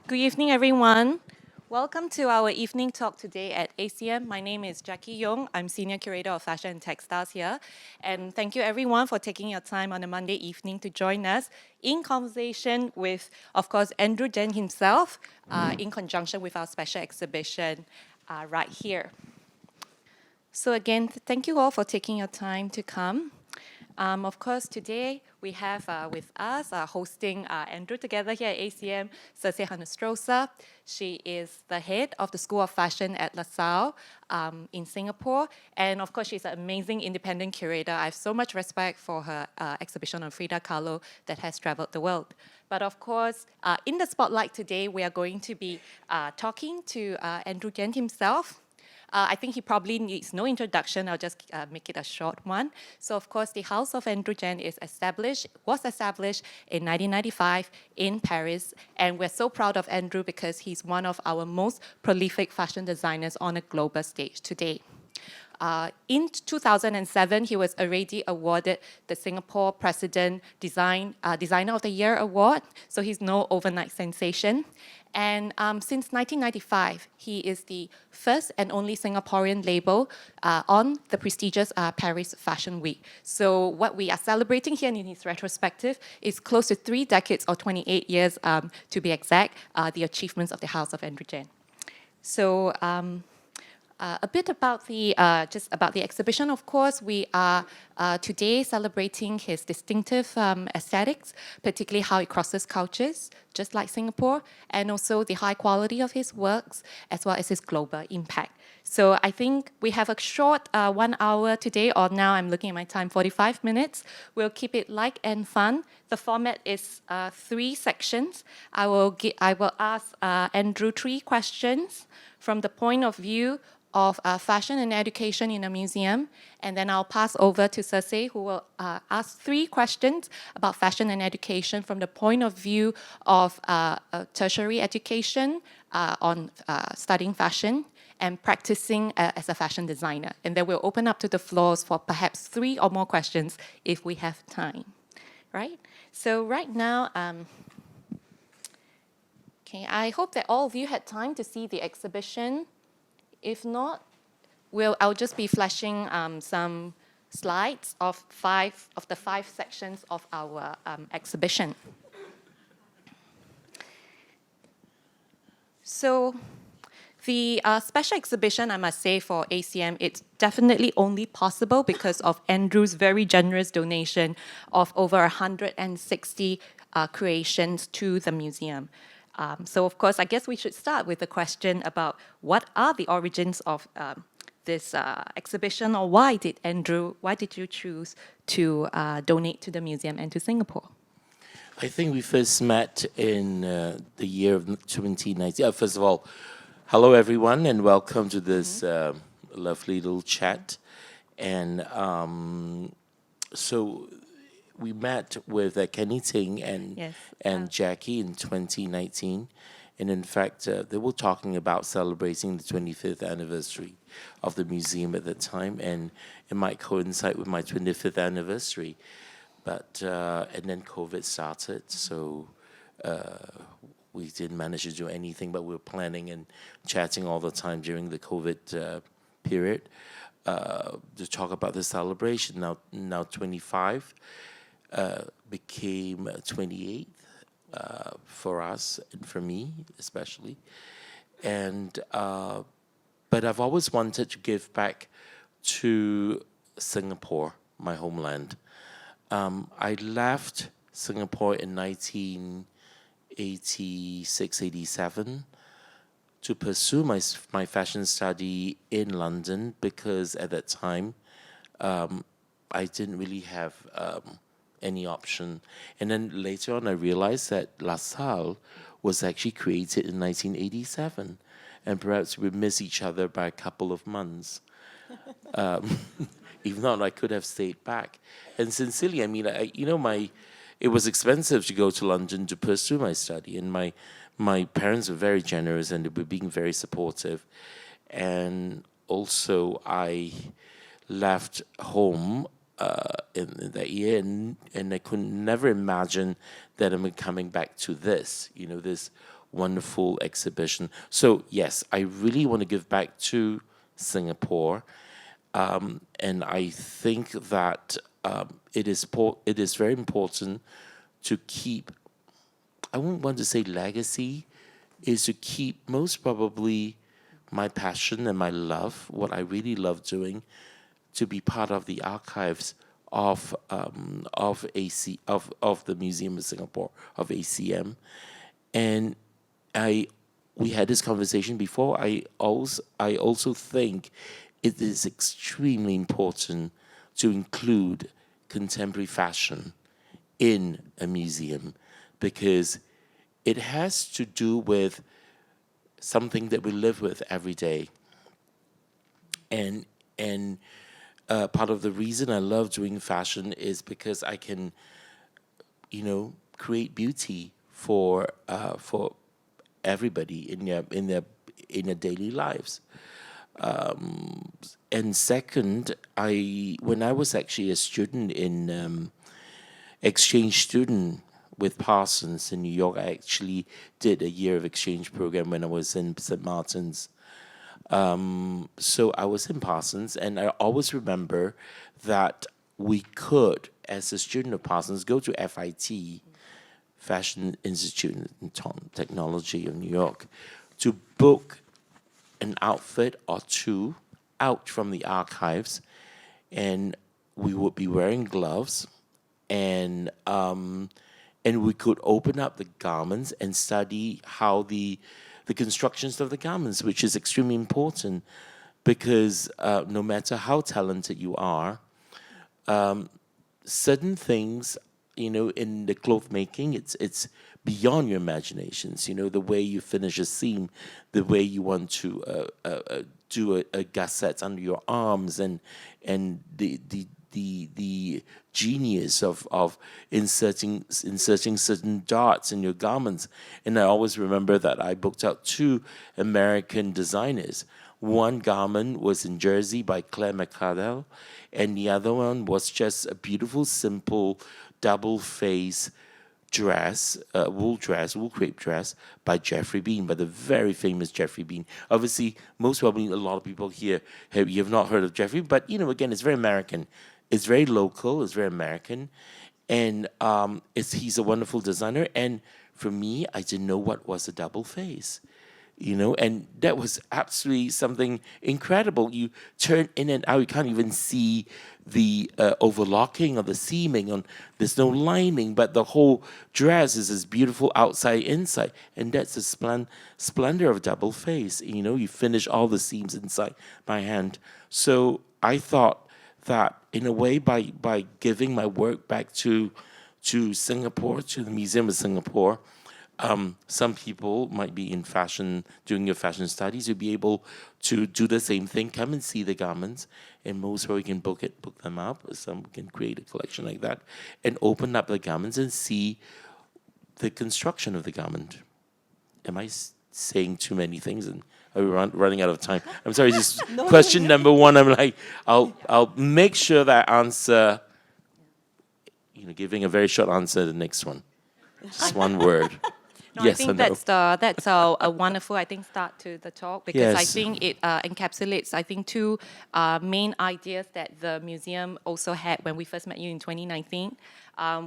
Good evening, everyone. Welcome to our evening talk today at ACM. My name is Jackie Yoong. I'm Senior Curator of Fashion and Textiles here. And thank you, everyone, for taking your time on a Monday evening to join us in conversation with, of course, Andrew Jen himself, in conjunction with our special exhibition right here. So again, thank you all for taking your time to come. Of course, today we have with us hosting Andrew together here at ACM, Circe Henestrosa. She is the head of the School of Fashion at LASALLE in Singapore. And of course, she's an amazing independent curator. I have so much respect for her exhibition on Frida Kahlo that has traveled the world. But of course, in the spotlight today, we are going to be talking to Andrew Jen himself. I think he probably needs no introduction. I'll just make it a short one. So, of course, the House of Andrew Jen was established in 1995 in Paris. And we're so proud of Andrew because he's one of our most prolific fashion designers on a global stage today. In 2007, he was already awarded the Singapore President Designer of the Year Award, so he's no overnight sensation. And since 1995, he is the first and only Singaporean label on the prestigious Paris Fashion Week. So what we are celebrating here in his retrospective is close to 3 decades or 28 years, to be exact, the achievements of the House of Andrew Jen. So a bit about just about the exhibition. Of course, we are today celebrating his distinctive aesthetics, particularly how it crosses cultures, just like Singapore, and also the high quality of his works, as well as his global impact. So I think we have a short 1 hour today, or now I'm looking at my time, 45 minutes. We'll keep it light and fun. The format is 3 sections. I will ask Andrew 3 questions from the point of view of fashion and education in a museum. And then I'll pass over to Circe, who will ask 3 questions about fashion and education from the point of view of tertiary education on studying fashion and practicing as a fashion designer. And then we'll open up to the floors for perhaps 3 or more questions if we have time, right? So right now, okay, I hope that all of you had time to see the exhibition. If not, I'll just be flashing some slides of the 5 sections of our exhibition. So the special exhibition, I must say, for ACM, it's definitely only possible because of Andrew's very generous donation of over 160 creations to the museum. So, of course, I guess we should start with the question about what are the origins of this exhibition, or why did you choose to donate to the museum and to Singapore? I think we first met in the year of 2019. First of all, hello everyone, and welcome to this lovely little chat. And so we met with Kenny Ting and Jackie in 2019. And in fact, they were talking about celebrating the 25th anniversary of the museum at the time, and it might coincide with my 25th anniversary. But and then COVID started, so we didn't manage to do anything, but we were planning and chatting all the time during the COVID period to talk about the celebration. Now 25 became 28 for us and for me especially, and but I've always wanted to give back to Singapore, my homeland. I left Singapore in 1986, 87 to pursue my fashion study in London because at that time I didn't really have any option. And then later on I realized that LaSalle was actually created in 1987, and perhaps we miss each other by a couple of months. If not, I could have stayed back. And sincerely, I mean, it was expensive to go to London to pursue my study, and my parents were very generous and they were being very supportive. And also, I left home in that year, and I could never imagine that I'm coming back to this wonderful exhibition. So yes, I really want to give back to Singapore, and I think that it is very important to keep. I won't want to say legacy, is to keep most probably my passion and my love, what I really love doing, to be part of the archives of the Museum of Singapore, of ACM. And I we had this conversation before. I also think it is extremely important to include contemporary fashion in a museum, because it has to do with something that we live with every day. And part of the reason I love doing fashion is because I can, create beauty for everybody in their daily lives. And second, when I was actually a student in exchange student with Parsons in New York, I actually did a year of exchange program when I was in St. Martin's. So I was in Parsons, and I always remember that we could, as a student of Parsons, go to FIT, Fashion Institute in Technology of New York, to book an outfit or two out from the archives, and we would be wearing gloves, and we could open up the garments and study how the constructions of the garments, which is extremely important, because no matter how talented you are, certain things, in the cloth making, it's beyond your imaginations. The way you finish a seam, the way you want to do a gusset under your arms, and the genius of inserting certain darts in your garments. And I always remember that I booked out 2 American designers. One garment was in Jersey by Claire McCardell, and the other one was just a beautiful, simple, double-face dress, wool crepe dress by Jeffrey Bean, by the very famous Jeffrey Bean. Obviously, most probably a lot of people here you have not heard of Jeffrey, but again, it's very American. It's very local. It's very American, and he's a wonderful designer. And for me, I didn't know what was a double face, and that was absolutely something incredible. You turn in and out, you can't even see the overlocking or the seaming. There's no lining, but the whole dress is this beautiful outside, inside, and that's the splendor of double face. You finish all the seams inside by hand. So I thought that, in a way, by giving my work back to Singapore, to the Museum of Singapore, some people might be in fashion, doing your fashion studies. You'll be able to do the same thing, come and see the garments, and most probably can book them up. Some can create a collection like that, and open up the garments and see the construction of the garment. Am I saying too many things? And are we running out of time? I'm sorry, just question number 1. I'm like, I'll make sure that I answer, giving a very short answer to the next one. Just one word. No, yes, I think that's a wonderful, start to the talk, because yes. I think it encapsulates, 2 main ideas that the museum also had when we first met you in 2019.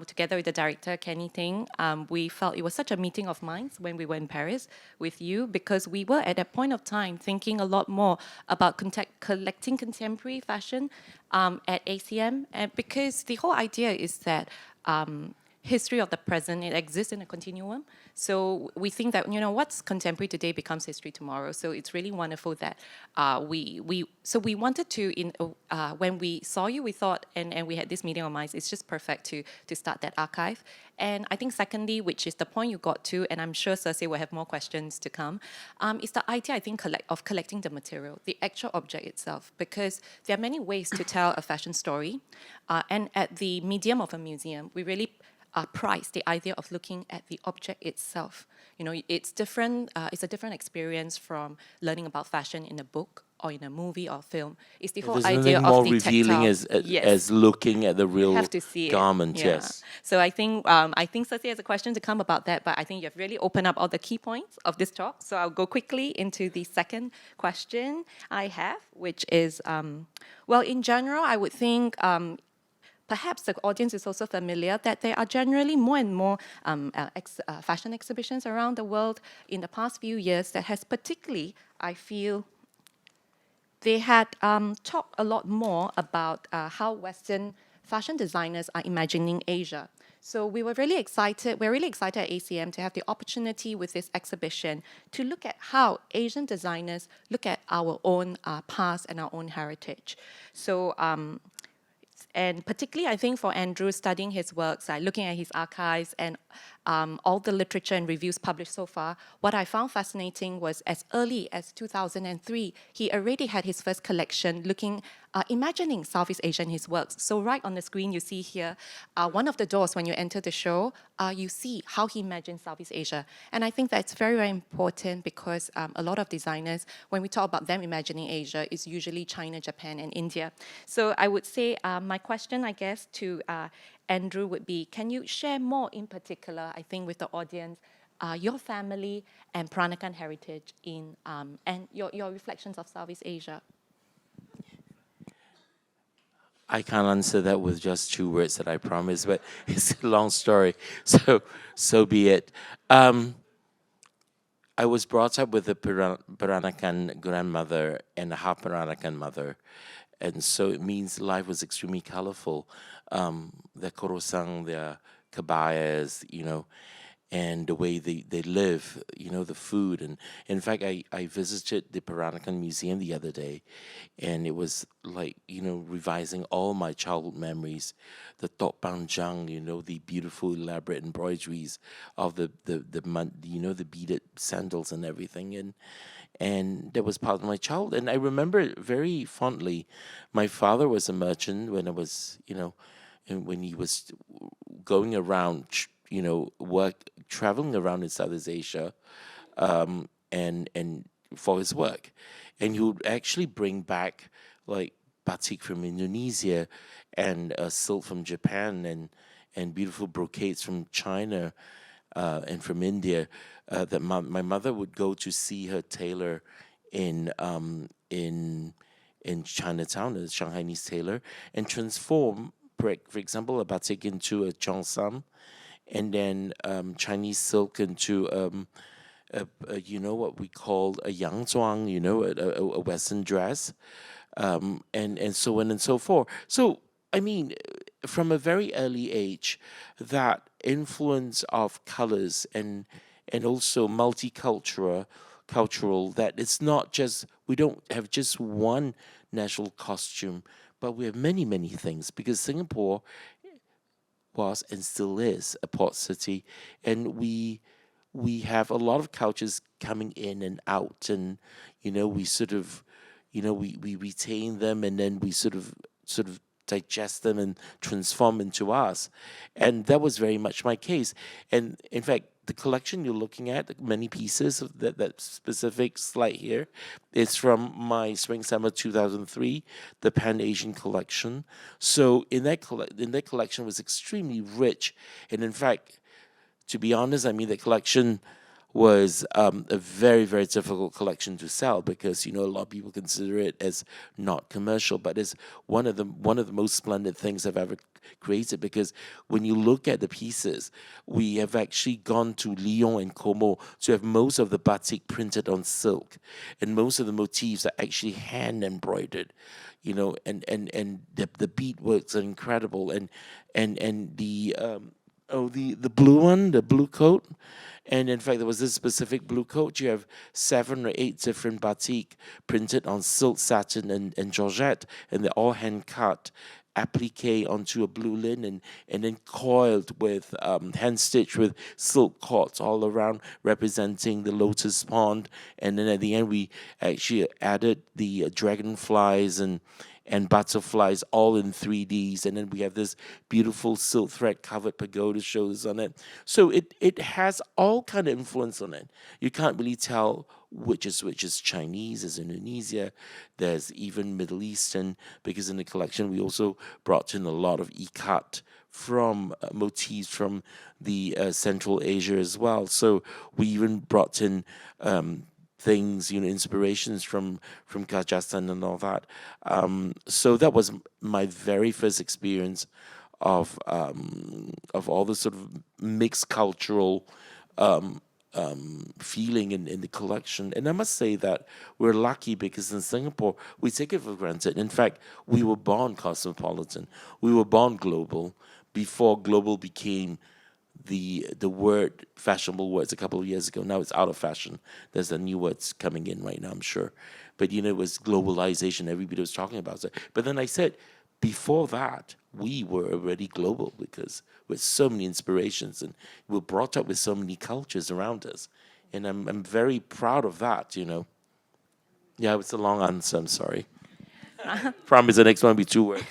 Together with the director, Kenny Ting, we felt it was such a meeting of minds when we were in Paris with you, because we were at that point of time thinking a lot more about collecting contemporary fashion at ACM, and because the whole idea is that history of the present, it exists in a continuum. So we think that, what's contemporary today becomes history tomorrow. So it's really wonderful that we wanted to, when we saw you, we thought, and we had this meeting of minds, it's just perfect to start that archive. And I think secondly, which is the point you got to, and I'm sure Circe will have more questions to come, is the idea, of collecting the material, the actual object itself, because there are many ways to tell a fashion story. And at the medium of a museum, we really price the idea of looking at the object itself. You know, it's different. It's a different experience from learning about fashion in a book or in a movie or film. It's the whole There's idea nothing of more the revealing tactile. as looking at the You real have to see garment. it. Yeah. Yes. So I think Circe has a question to come about that, but I think you've really opened up all the key points of this talk. So I'll go quickly into the second question I have, which is, well, in general, I would think perhaps the audience is also familiar that there are generally more and more fashion exhibitions around the world in the past few years that has particularly, I feel, they had talked a lot more about how Western fashion designers are imagining Asia. So we're really excited at ACM to have the opportunity with this exhibition to look at how Asian designers look at our own past and our own heritage. So and particularly, I think for Andrew, studying his works, looking at his archives and all the literature and reviews published so far, what I found fascinating was as early as 2003, he already had his first collection looking, imagining Southeast Asia in his works. So right on the screen, you see here, one of the doors when you enter the show, you see how he imagines Southeast Asia. And I think that's very, very important because a lot of designers, when we talk about them imagining Asia, is usually China, Japan, and India. So I would say my question, I guess, to Andrew would be, can you share more in particular, I think, with the audience, your family and Peranakan heritage in and your reflections of Southeast Asia? I can't answer that with just 2 words that I promise, but it's a long story, so be it. I was brought up with a Peranakan grandmother and a half Peranakan mother, and so it means life was extremely colorful. Their korosang, their kabayas, you know, and the way they live, you know, the food. And in fact, I visited the Peranakan Museum the other day, and it was like, you know, revising all my childhood memories. The tok panjang, you know, the beautiful elaborate embroideries of the you know, the beaded sandals and everything. And that was part of my childhood. And I remember very fondly, my father was a merchant when I was, you know, and when he was going around, you know, traveling around in Southeast Asia, and for his work, and he would actually bring back like batik from Indonesia, and silk from Japan, and beautiful brocades from China, and from India. That my mother would go to see her tailor in Chinatown, a Shanghainese tailor, and transform, for example, a batik into a cheongsam, and then Chinese silk into you know, what we call a yangzhuang, you know, a Western dress, and so on and so forth. So I mean, from a very early age, that influence of colors and also cultural, that it's not just, we don't have just one national costume, but we have many things, because Singapore was and still is a port city, and we have a lot of cultures coming in and out, and you know, we sort of, you know, we retain them, and then we sort of digest them and transform into us. And that was very much my case. And in fact, the collection you're looking at, many pieces of that specific slide here, is from my Spring Summer 2003, the Pan Asian collection. So in that collection was extremely rich, and in fact, to be honest, I mean, the collection was a very, very difficult collection to sell, because, you know, a lot of people consider it as not commercial, but it's one of the most splendid things I've ever created, because when you look at the pieces, we have actually gone to Lyon and Como to have most of the batik printed on silk, and most of the motifs are actually hand embroidered, you know, and the beadworks are incredible, and the the blue one, the blue coat. And in fact, there was this specific blue coat. You have 7 or 8 different batik printed on silk, satin, and georgette, and they're all hand cut, applique onto a blue linen, and then coiled with hand stitched with silk cords all around, representing the lotus pond. And then at the end, we actually added the dragonflies and and butterflies all in 3Ds, and then we have this beautiful silk thread covered pagoda shows on it. So it has all kind of influence on it. You can't really tell which is Chinese, is Indonesia, there's even Middle Eastern, because in the collection we also brought in a lot of ikat from motifs from the Central Asia as well. So we even brought in things, inspirations from Kazakhstan and all that. So that was my very first experience of all the sort of mixed cultural feeling in the collection. And I must say that we're lucky because in Singapore, we take it for granted. In fact, we were born cosmopolitan. We were born global before global became the word, fashionable words a couple of years ago. Now it's out of fashion. There's a new words coming in right now, I'm sure. But, it was globalization. Everybody was talking about it. But then I said, before that, we were already global because with so many inspirations and we're brought up with so many cultures around us. And I'm very proud of that, Yeah, it's a long answer. I'm sorry. Promise the next one will be 2 words.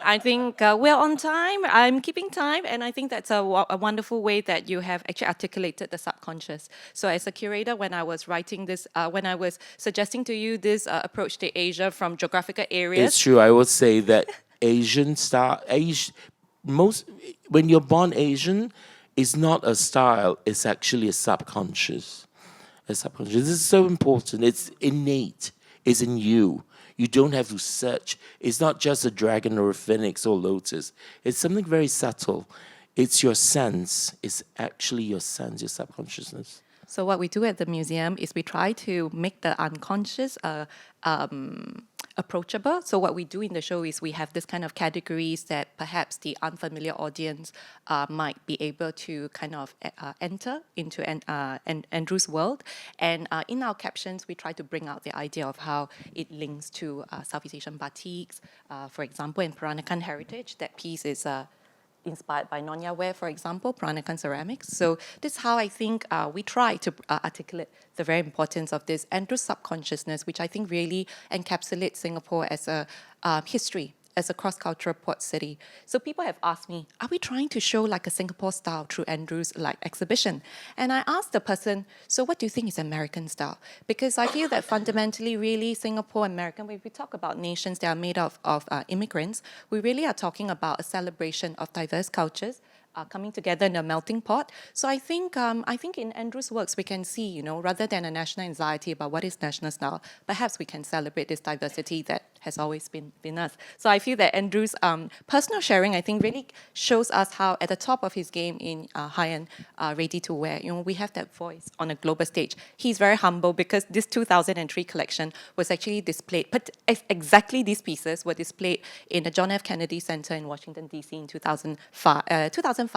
I think we're on time. I'm keeping time, and I think that's a wonderful way that you have actually articulated the subconscious. So, as a curator, when I was writing this, when I was suggesting to you this approach to Asia from geographical areas, it's true. I would say that when you're born Asian, it's not a style. It's actually a subconscious. This is so important. It's innate. It's in you. You don't have to search. It's not just a dragon or a phoenix or lotus. It's something very subtle. It's your sense. It's actually your sense, your subconsciousness. So what we do at the museum is we try to make the unconscious approachable. So what we do in the show is we have this kind of categories that perhaps the unfamiliar audience might be able to kind of enter into Andrew's world. And in our captions, we try to bring out the idea of how it links to Southeast Asian batiks. For example, in Peranakan heritage, that piece is inspired by Nonya ware, for example, Peranakan ceramics. So this is how I think we try to articulate the very importance of this Andrew subconsciousness, which I think really encapsulates Singapore as a history, as a cross-cultural port city. So people have asked me, are we trying to show like a Singapore style through Andrew's exhibition? And I asked the person, so what do you think is American style? Because I feel that fundamentally, really, Singapore, American, when we talk about nations that are made of immigrants, we really are talking about a celebration of diverse cultures, coming together in a melting pot. So I think in Andrew's works we can see, rather than a national anxiety about what is national style, perhaps we can celebrate this diversity that has always been us. So I feel that Andrew's personal sharing, I think, really shows us how at the top of his game in high-end ready-to-wear, we have that voice on a global stage. He's very humble because this 2003 collection was actually displayed, but exactly these pieces were displayed in the John F. Kennedy Center in Washington, D.C. in 2005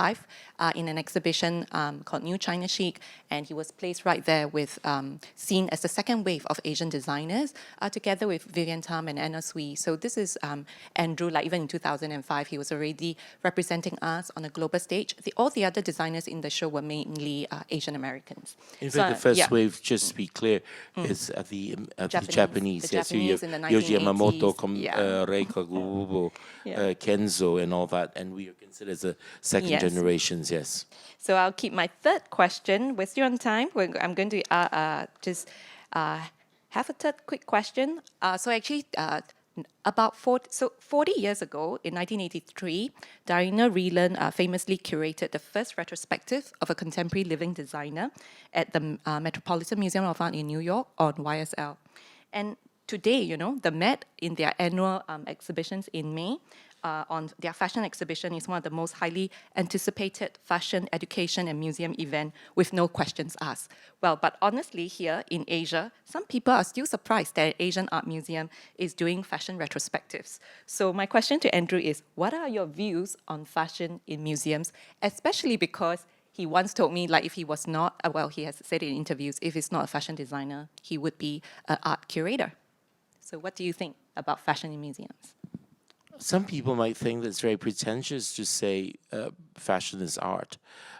in an exhibition called New China Chic, and he was placed right there with, seen as the second wave of Asian designers, together with Vivian Tam and Anna Sui. So this is Andrew, even in 2005, he was already representing us on a global stage. All the other designers in the show were mainly Asian Americans. In fact, the first wave, just to be clear, is the Japanese. The Japanese in the 1980s. Yoji Yamamoto, Rei Kawagubo, Kenzo, and all that. And we are considered as a second generations, yes. So I'll keep my third question. We're still on time. I'm going to just have a third quick question. So actually, about 40 years ago, in 1983, Diana Reeland famously curated the first retrospective of a contemporary living designer at the Metropolitan Museum of Art in New York on YSL. And today, the Met, in their annual exhibitions in May, on their fashion exhibition, is one of the most highly anticipated fashion, education, and museum event with no questions asked. Well, but honestly, here in Asia, some people are still surprised that an Asian art museum is doing fashion retrospectives. So my question to Andrew is, what are your views on fashion in museums, especially because he once told me, if he was not, he has said in interviews, if he's not a fashion designer, he would be an art curator. So what do you think about fashion in museums? Some people might think that it's very pretentious to say fashion is art.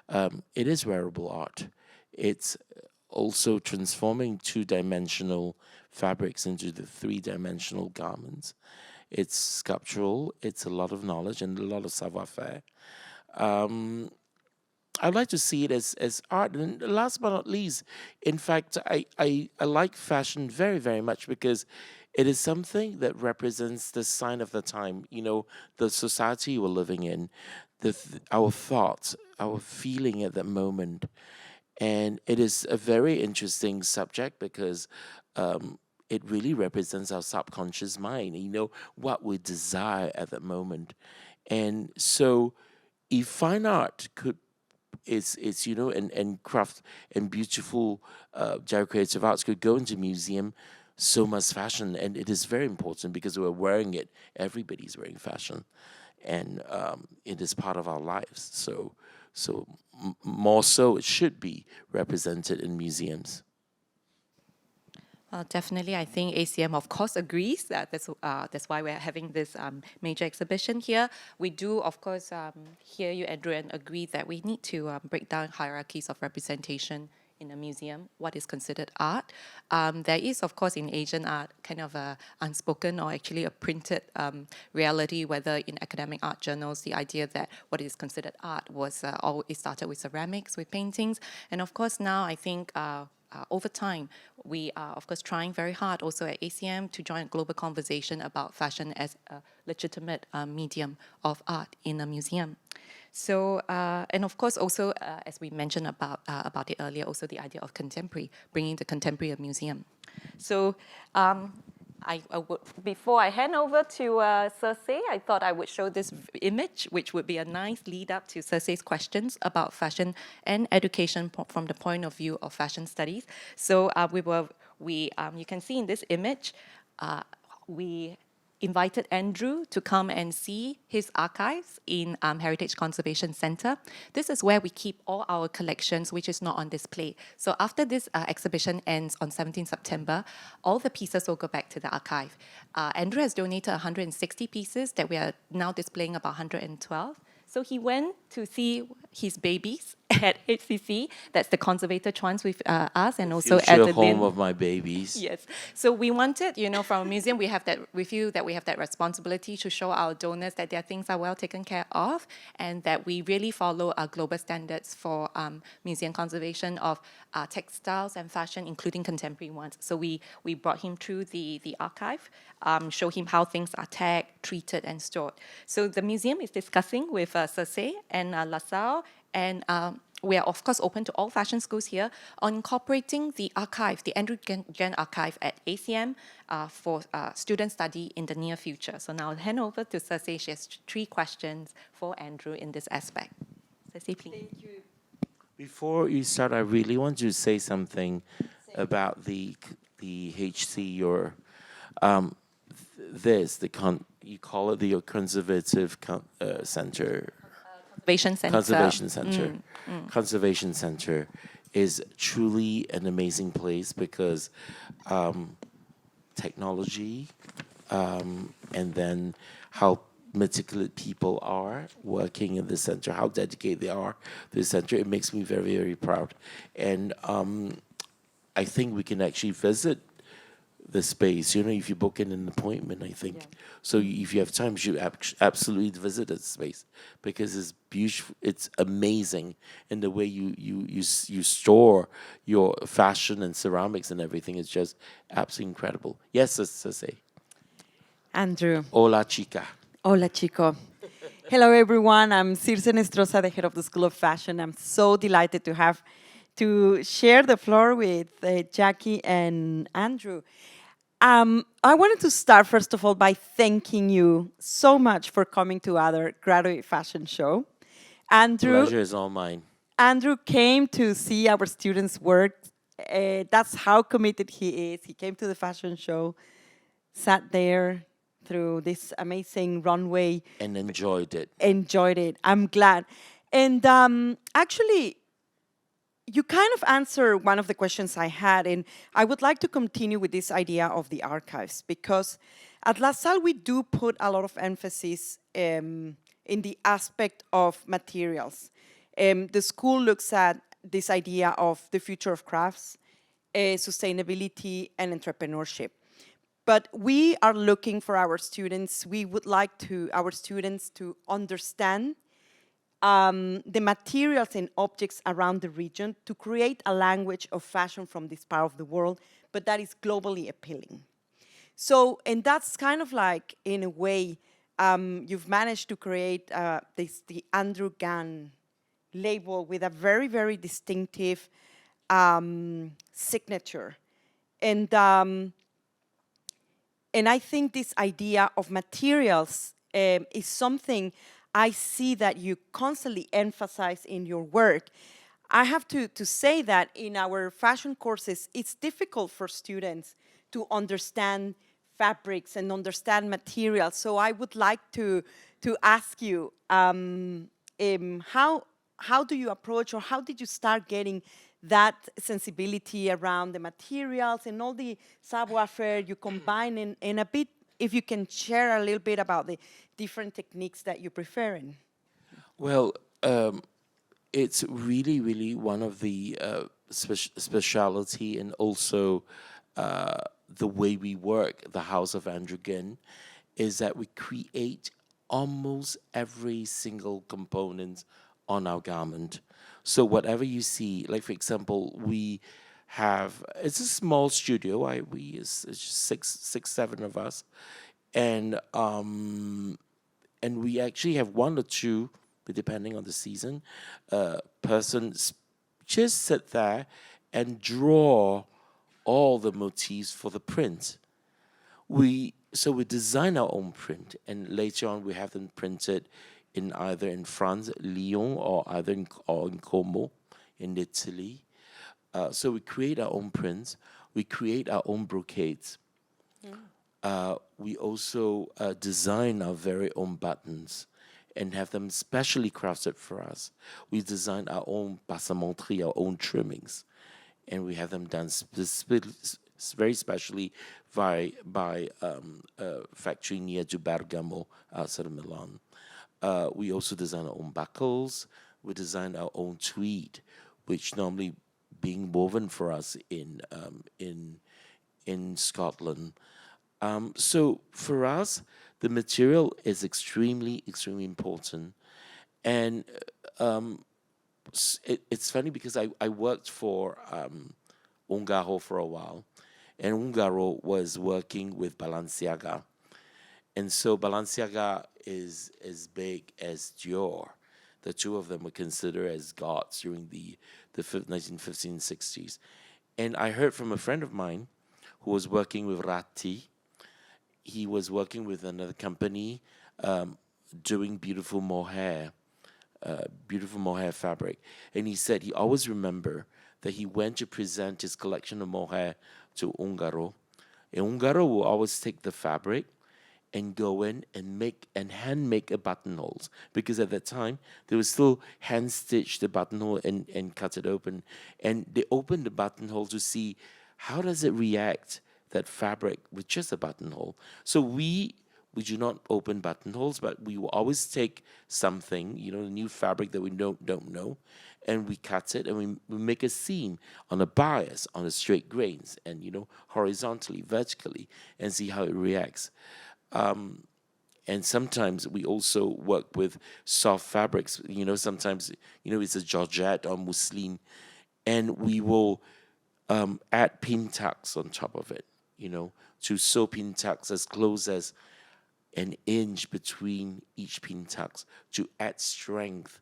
It is wearable art. It's also transforming two-dimensional fabrics into the three-dimensional garments. It's sculptural, it's a lot of knowledge and a lot of savoir-faire. I'd like to see it as art. And last but not least, in fact, I like fashion very, very much because it is something that represents the sign of the time, the society we're living in, our thoughts, our feeling at that moment. And it is a very interesting subject because it really represents our subconscious mind, what we desire at that moment. And so if fine art is and craft and beautiful creative arts could go into museum, so must fashion. And it is very important because we're wearing it. Everybody's wearing fashion. And it is part of our lives. So more so, it should be represented in museums. Definitely, I think ACM, of course, agrees that that's why we're having this major exhibition here. We do, of course, hear you, Andrew, and agree that we need to break down hierarchies of representation in a museum, what is considered art. There is, of course, in Asian art, kind of a unspoken or actually a printed reality, whether in academic art journals, the idea that what is considered art was always started with ceramics, with paintings. And of course, now I think over time, we are, of course, trying very hard also at ACM to join a global conversation about fashion as a legitimate medium of art in a museum. So, and of course, also, as we mentioned about it earlier, also the idea of contemporary, bringing the contemporary museum. So, I would, before I hand over to Circe, I thought I would show this image, which would be a nice lead up to Circe's questions about fashion and education from the point of view of fashion studies. So you can see in this image, we invited Andrew to come and see his archives in Heritage Conservation Center. This is where we keep all our collections, which is not on display. So after this exhibition ends on 17 September, all the pieces will go back to the archive. Andrew has donated 160 pieces that we are now displaying about 112. So he went to see his babies at HCC. That's the conservator Chuans with us, and also Future at the home of my babies. Yes. So we wanted, from a museum, we have that, we feel that we have that responsibility to show our donors that their things are well taken care of, and that we really follow our global standards for museum conservation of textiles and fashion, including contemporary ones. So we brought him through the archive, show him how things are tagged, treated, and stored. So the museum is discussing with Circe and LASALLE, and we are, of course, open to all fashion schools here on incorporating the archive, the Andrew Gen archive at ACM for student study in the near future. So now I'll hand over to Circe. She has 3 questions for Andrew in this aspect. Circe, please. Thank you. Before you start, I really want to say something about the HC, your you call it the conservative center. Conservation Center. Conservation Center. Conservation Center is truly an amazing place because technology and then how meticulous people are working in the center, how dedicated they are to the center. It makes me very, very proud. And I think we can actually visit the space, if you book in an appointment, I think. Yeah. So if you have time, you should absolutely visit the space because it's beautiful. It's amazing in the way you store your fashion and ceramics and everything. It's just absolutely incredible. Yes, Circe. Andrew. Hola, chica. Hola, chico. Hello, everyone. I'm Circe Henestrosa, the head of the School of Fashion. I'm so delighted to share the floor with Jackie and Andrew. I wanted to start, first of all, by thanking you so much for coming to our graduate fashion show. Andrew, pleasure is all mine. Andrew came to see our students' work. That's how committed he is. He came to the fashion show, sat there through this amazing runway. And enjoyed it. Enjoyed it. I'm glad. And actually, you kind of answer one of the questions I had, and I would like to continue with this idea of the archives, because at LaSalle we do put a lot of emphasis in the aspect of materials. The school looks at this idea of the future of crafts, sustainability, and entrepreneurship. But we are looking for our students. We would like our students to understand the materials and objects around the region to create a language of fashion from this part of the world, but that is globally appealing. So, and that's kind of like, in a way, you've managed to create the Andrew Gann label with a very, very distinctive signature. And I think this idea of materials is something I see that you constantly emphasize in your work. I have to say that in our fashion courses, it's difficult for students to understand fabrics and understand materials. So I would like to ask you, how do you approach, or how did you start getting that sensibility around the materials and all the savoir-faire you combine in a bit, if you can share a little bit about the different techniques that you prefer in? Well, it's really, really one of the speciality, and also the way we work, the House of Andrew Gann, is that we create almost every single component on our garment. So whatever you see, like for example, we have, it's a small studio. It's just six, seven of us, and we actually have one or two, depending on the season, persons just sit there and draw all the motifs for the print. So we design our own print, and later on we have them printed in either in France, Lyon, or in Como, in Italy. So we create our own prints. We create our own brocades. We also design our very own buttons and have them specially crafted for us. We design our own passementerie, our own trimmings, and we have them done very specially by a factory near to Bergamo, outside of Milan. We also design our own buckles. We design our own tweed, which normally being woven for us in Scotland. So for us, the material is extremely, extremely important. And it's funny because I worked for Ungaro for a while, and Ungaro was working with Balenciaga. And so Balenciaga is as big as Dior. The two of them were considered as gods during the 1950s and 60s. And I heard from a friend of mine who was working with Ratti. He was working with another company doing beautiful mohair fabric. And he said he always remember that he went to present his collection of mohair to Ungaro. And Ungaro will always take the fabric and go in and hand make a buttonholes, because at that time they would still hand stitch the buttonhole and cut it open, and they opened the buttonhole to see how does it react, that fabric, with just a buttonhole. So we do not open buttonholes, but we will always take something, new fabric that we don't know, and we cut it, and we make a seam on a bias, on the straight grains, and horizontally, vertically, and see how it reacts. And sometimes we also work with soft fabrics. Sometimes it's a georgette or mousseline, and we will add pin tucks on top of it. To sew pin tucks as close as an inch between each pin tucks to add strength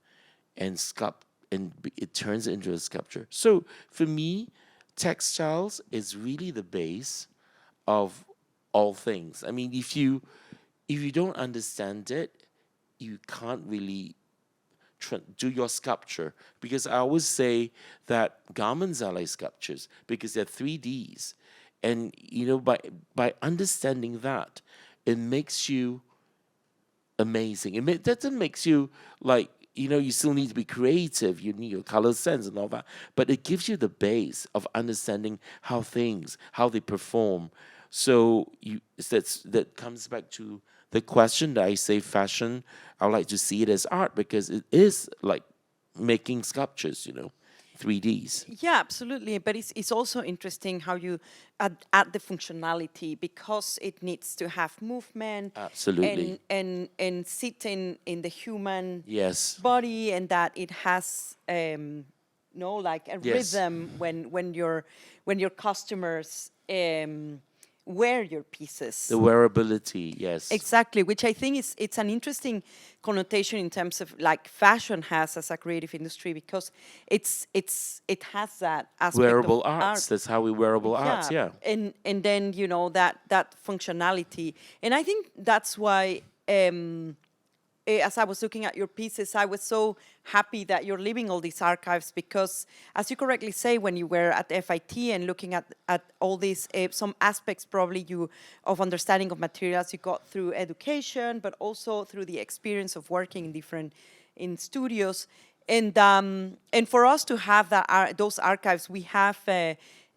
and sculpt, and it turns into a sculpture. So for me, textiles is really the base of all things. I mean, if you don't understand it, you can't really do your sculpture. Because I always say that garments are like sculptures because they're 3Ds. And, by understanding that, it makes you amazing. That makes you like, you still need to be creative. You need your color sense and all that. But it gives you the base of understanding how they perform. So that comes back to the question that I say fashion. I like to see it as art because it is like making sculptures, 3Ds. Yeah, absolutely. But it's also interesting how you add the functionality, because it needs to have movement Absolutely. and sit in the human Yes. body, and that it has like a Yes. rhythm when your customers wear your pieces. The wearability, yes. Exactly, which I think it's an interesting connotation in terms of like fashion has as a creative industry, because it has that aspect of Wearable arts. art. That's how we wearable arts, yeah. And then that functionality, and I think that's why as I was looking at your pieces, I was so happy that you're leaving all these archives, because, as you correctly say, when you were at FIT and looking at all these, some aspects probably of understanding of materials you got through education, but also through the experience of working in studios. And for us to have those archives, we have,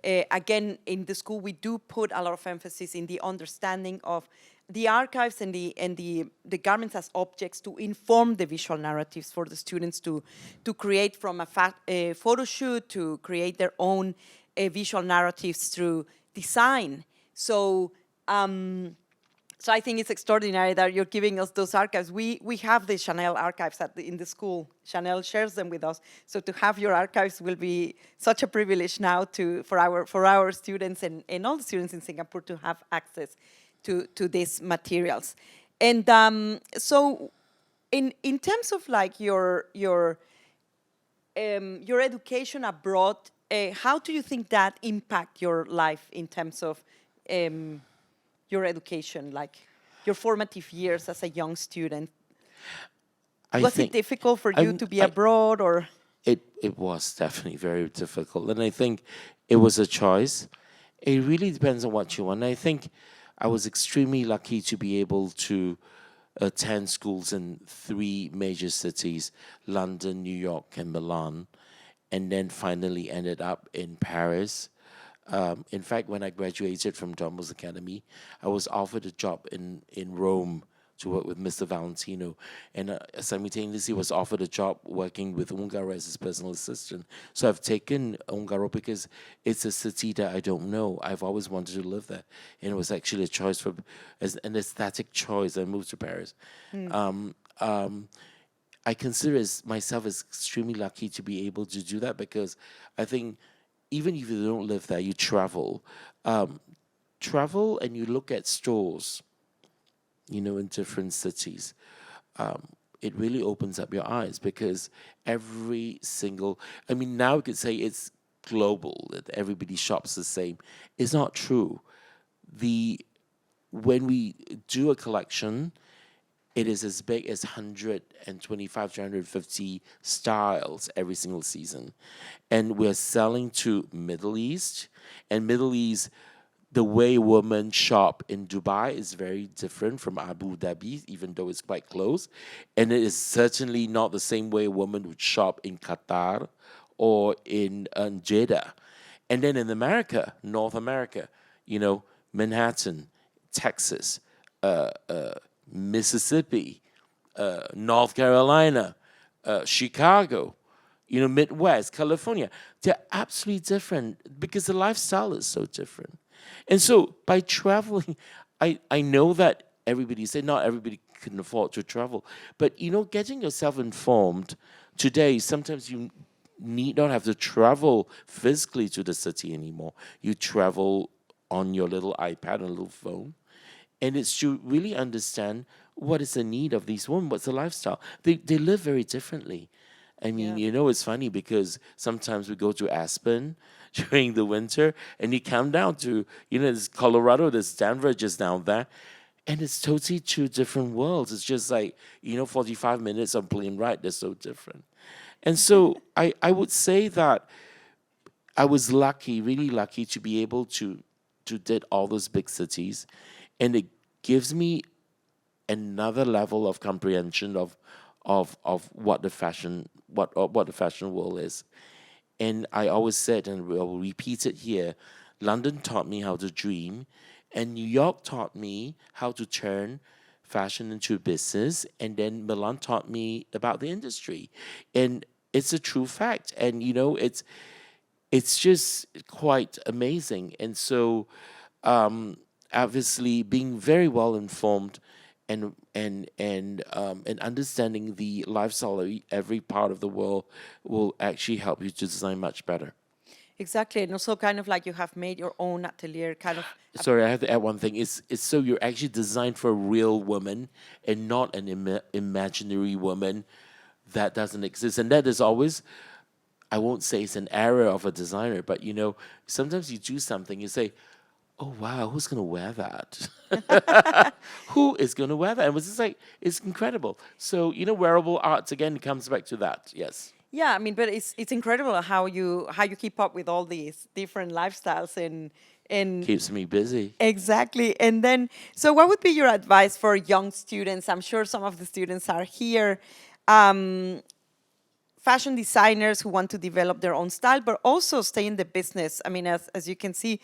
again, in the school, we do put a lot of emphasis in the understanding of the archives and the garments as objects to inform the visual narratives for the students to create from a photo shoot, to create their own visual narratives through design. So I think it's extraordinary that you're giving us those archives. We have the Chanel archives in the school. Chanel shares them with us. So to have your archives will be such a privilege now for our students and all the students in Singapore to have access to these materials. And so in terms of like your education abroad, how do you think that impact your life in terms of your education, like your formative years as a young student? Was it difficult for you to be abroad, or? It was definitely very difficult, and I think it was a choice. It really depends on what you want. I think I was extremely lucky to be able to attend schools in 3 major cities: London, New York, and Milan, and then finally ended up in Paris. In fact, when I graduated from Don Bosco Academy, I was offered a job in Rome to work with Mr. Valentino, and simultaneously was offered a job working with Ungaro as his personal assistant. So I've taken Ungaro because it's a city that I don't know. I've always wanted to live there, and it was actually a choice as an aesthetic choice. I moved to Paris. I consider myself as extremely lucky to be able to do that, because I think even if you don't live there, you travel. Travel and you look at stores, in different cities. It really opens up your eyes, because every single, now we could say it's global, that everybody shops the same. It's not true. When we do a collection, it is as big as 125 to 150 styles every single season. And we're selling to Middle East. And Middle East, the way women shop in Dubai is very different from Abu Dhabi, even though it's quite close. And it is certainly not the same way a woman would shop in Qatar or in Jeddah. And then in America, North America, Manhattan, Texas, Mississippi, North Carolina, Chicago, Midwest, California. They're absolutely different because the lifestyle is so different. And so by traveling, I know that everybody said not everybody can afford to travel, but getting yourself informed today, sometimes you need not have to travel physically to the city anymore. You travel on your little iPad and little phone, and it's to really understand what is the need of these women, what's the lifestyle. They live very differently. It's funny because sometimes we go to Aspen during the winter, and you come down to, there's Colorado, there's Denver just down there, and it's totally 2 different worlds. It's just like, 45 minutes on plane ride, they're so different. And so I would say that I was lucky, really lucky, to be able to did all those big cities, and it gives me another level of comprehension of what the fashion world is. And I always said, and I'll repeat it here, London taught me how to dream, and New York taught me how to turn fashion into business, and then Milan taught me about the industry. And it's a true fact. And, it's just quite amazing. And so, obviously, being very well informed and understanding the lifestyle of every part of the world will actually help you to design much better. Exactly, and also kind of like you have made your own atelier, kind of. Sorry, I have to add one thing. It's so you're actually designed for a real woman and not an imaginary woman that doesn't exist. And that is always, I won't say it's an error of a designer, but sometimes you do something, you say, oh wow, who's gonna wear that? Who is gonna wear that? And it was just like, it's incredible. So, wearable arts again comes back to that, yes. Yeah, I mean, but it's incredible how you keep up with all these different lifestyles and Keeps me busy. exactly. And then, so what would be your advice for young students? I'm sure some of the students are here. Fashion designers who want to develop their own style, but also stay in the business. I mean, as you can see,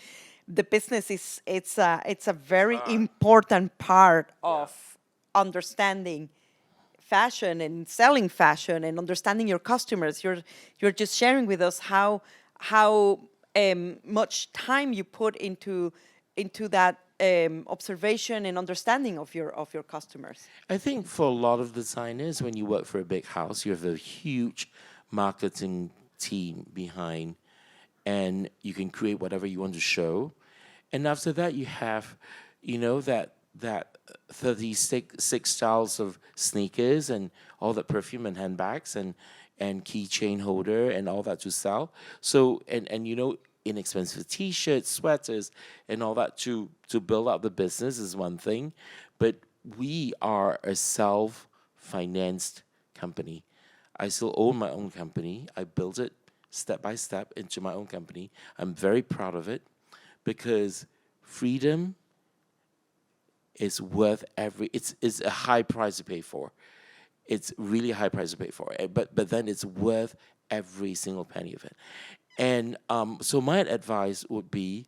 the business it's a very important part of understanding fashion and selling fashion and understanding your customers. You're just sharing with us how much time you put into that observation and understanding of your customers. I think for a lot of designers, when you work for a big house, you have a huge marketing team behind, and you can create whatever you want to show. And after that, you have, that 36 styles of sneakers and all that perfume and handbags and keychain holder and all that to sell. So and inexpensive T-shirts, sweaters, and all that to build up the business is one thing, but we are a self-financed company. I still own my own company. I built it step by step into my own company. I'm very proud of it because freedom is worth it's a high price to pay for. It's really a high price to pay for it, but then it's worth every single penny of it. And so my advice would be,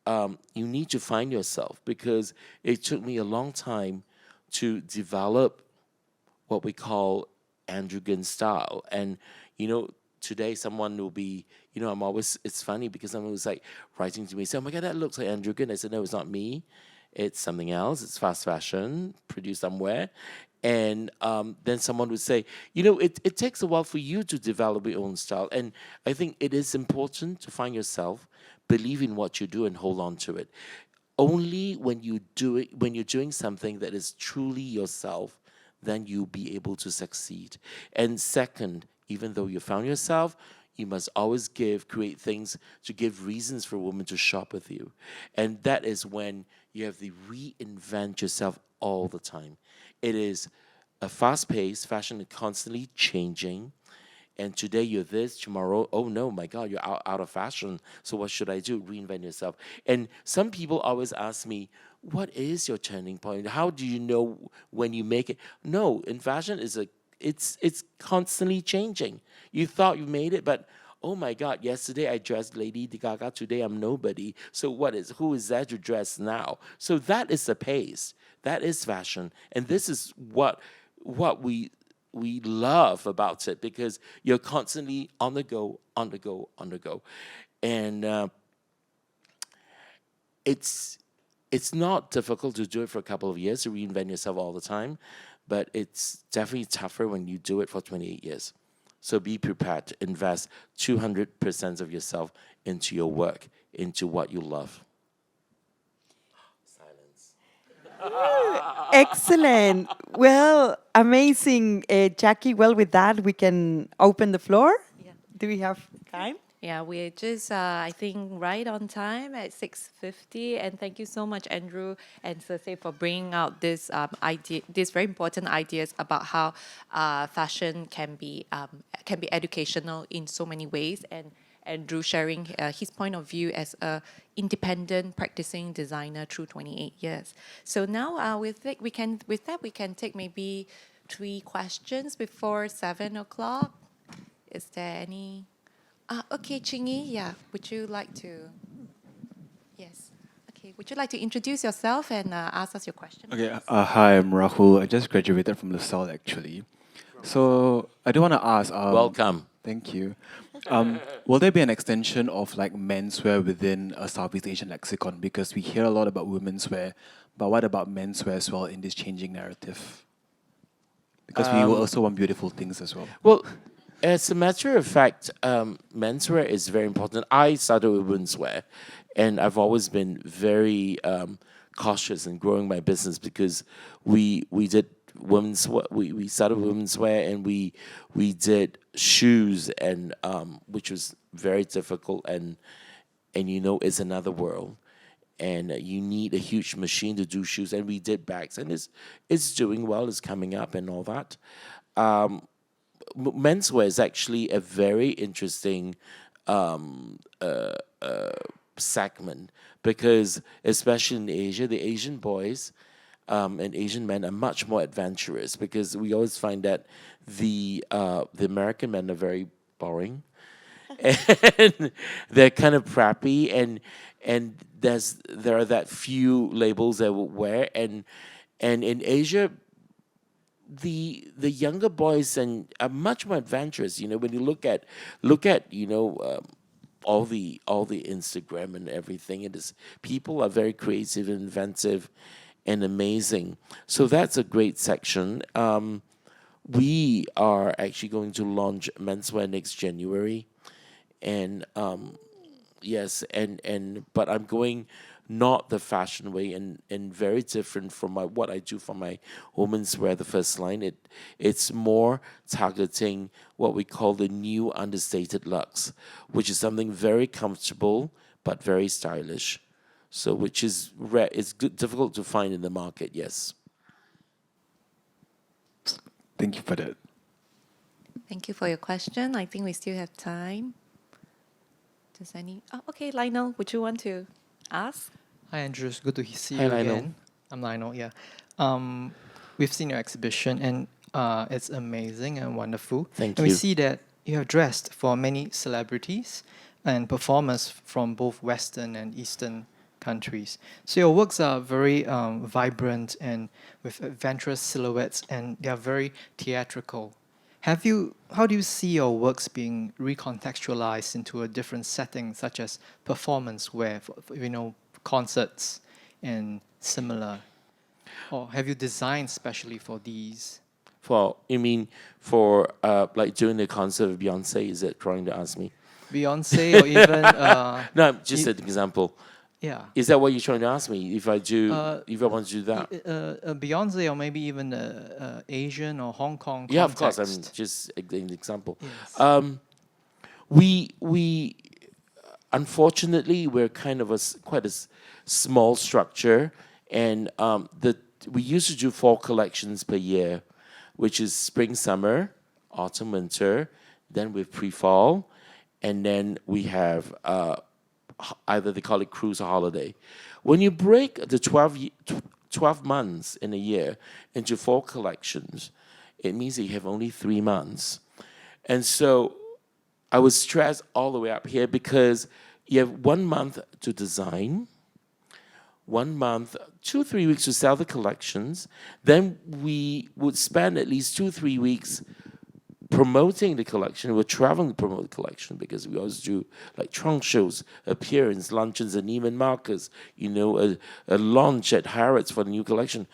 you need to find yourself, because it took me a long time to develop what we call androgen style. And, today someone will be, it's funny because someone was like writing to me, say, oh my God, that looks like androgen. I said, no, it's not me. It's something else. It's fast fashion produced somewhere. And then someone would say, it takes a while for you to develop your own style. And I think it is important to find yourself, believe in what you do, and hold on to it. Only when you do it, when you're doing something that is truly yourself, then you'll be able to succeed. And second, even though you found yourself, you must always create things to give reasons for women to shop with you. And that is when you have to reinvent yourself all the time. It is a fast-paced fashion is constantly changing. And today you're this, tomorrow, oh no, my God, you're out of fashion. So what should I do? Reinvent yourself. And some people always ask me, what is your turning point? How do you know when you make it? No, in fashion, it's constantly changing. You thought you made it, but oh my God, yesterday I dressed Lady Gaga, today I'm nobody. So who is that to dress now? So that is the pace. That is fashion. And this is what we love about it, because you're constantly on the go. And it's not difficult to do it for a couple of years, to reinvent yourself all the time, but it's definitely tougher when you do it for 28 years. So be prepared to invest 200% of yourself into your work, into what you love. Excellent. Well, amazing, Jackie. Well, with that, we can open the floor. Yeah. Do we have time? Yeah, we're just, I think, right on time at 6:50. And thank you so much, Andrew and Circe, for bringing out this idea, these very important ideas about how fashion can be educational in so many ways. And Andrew sharing his point of view as a independent practicing designer through 28 years. So now with that we can take maybe 3 questions before 7 o'clock. Is there any? Okay, Chingy, yeah. Would you like to? Yes. Okay. Would you like to introduce yourself and ask us your question? Okay. Hi, I'm Rahul. I just graduated from LASALLE actually. So I do want to ask. Welcome. Thank you. Will there be an extension of like menswear within a Southeast Asian lexicon? Because we hear a lot about women's wear, but what about menswear as well in this changing narrative? Because we will also want beautiful things as well. Well, as a matter of fact, menswear is very important. I started with womenswear, and I've always been very cautious in growing my business because we did women's we started with womenswear, and we did shoes, and which was very difficult, and it's another world, and you need a huge machine to do shoes, and we did bags, and it's doing well, it's coming up and all that. Menswear is actually a very interesting segment because, especially in Asia, the Asian boys and Asian men are much more adventurous because we always find that the American men are very boring and they're kind of preppy, and there are that few labels they will wear, and in Asia the younger boys and are much more adventurous. When you look at all the Instagram and everything, people are very creative and inventive and amazing. So that's a great section. We are actually going to launch menswear next January, and yes, but I'm going not the fashion way, and very different from what I do for my women's wear, the first line. It's more targeting what we call the new understated luxe, which is something very comfortable but very stylish. So which is rare, it's difficult to find in the market, yes. Thank you for that. Thank you for your question. I think we still have time. Okay, Lionel, would you want to ask? Hi, Andrew. It's good to see Hi, you Lionel. again. I'm Lionel, yeah. We've seen your exhibition, and it's amazing and wonderful. Thank and you. we see that you have dressed for many celebrities and performers from both Western and Eastern countries. So your works are very vibrant and with adventurous silhouettes, and they are very theatrical. How do you see your works being recontextualized into a different setting, such as performance wear, concerts and similar? Or have you designed specially for these? You mean for like doing the concert of Beyonce? Is it trying to ask me? Beyonce or even No, just an example. yeah. Is that what you're trying to ask me? If I want to do that? Beyonce, or maybe even Asian or Hong Kong Yeah, of course. I'm context. just an example. Yes. We unfortunately we're kind of quite a small structure, and we used to do 4 collections per year, which is spring, summer, autumn, winter. Then with pre-fall, and then we have either they call it cruise or holiday. When you break the 12 months in a year into 4 collections, it means that you have only 3 months. And so I was stressed all the way up here because you have 1 month to design, 1 month, 2-3 weeks to sell the collections. Then we would spend at least 2-3 weeks promoting the collection. We're traveling to promote the collection because we always do like trunk shows, appearance, luncheons at Neiman Marcus, a launch at Harrods for the new collection.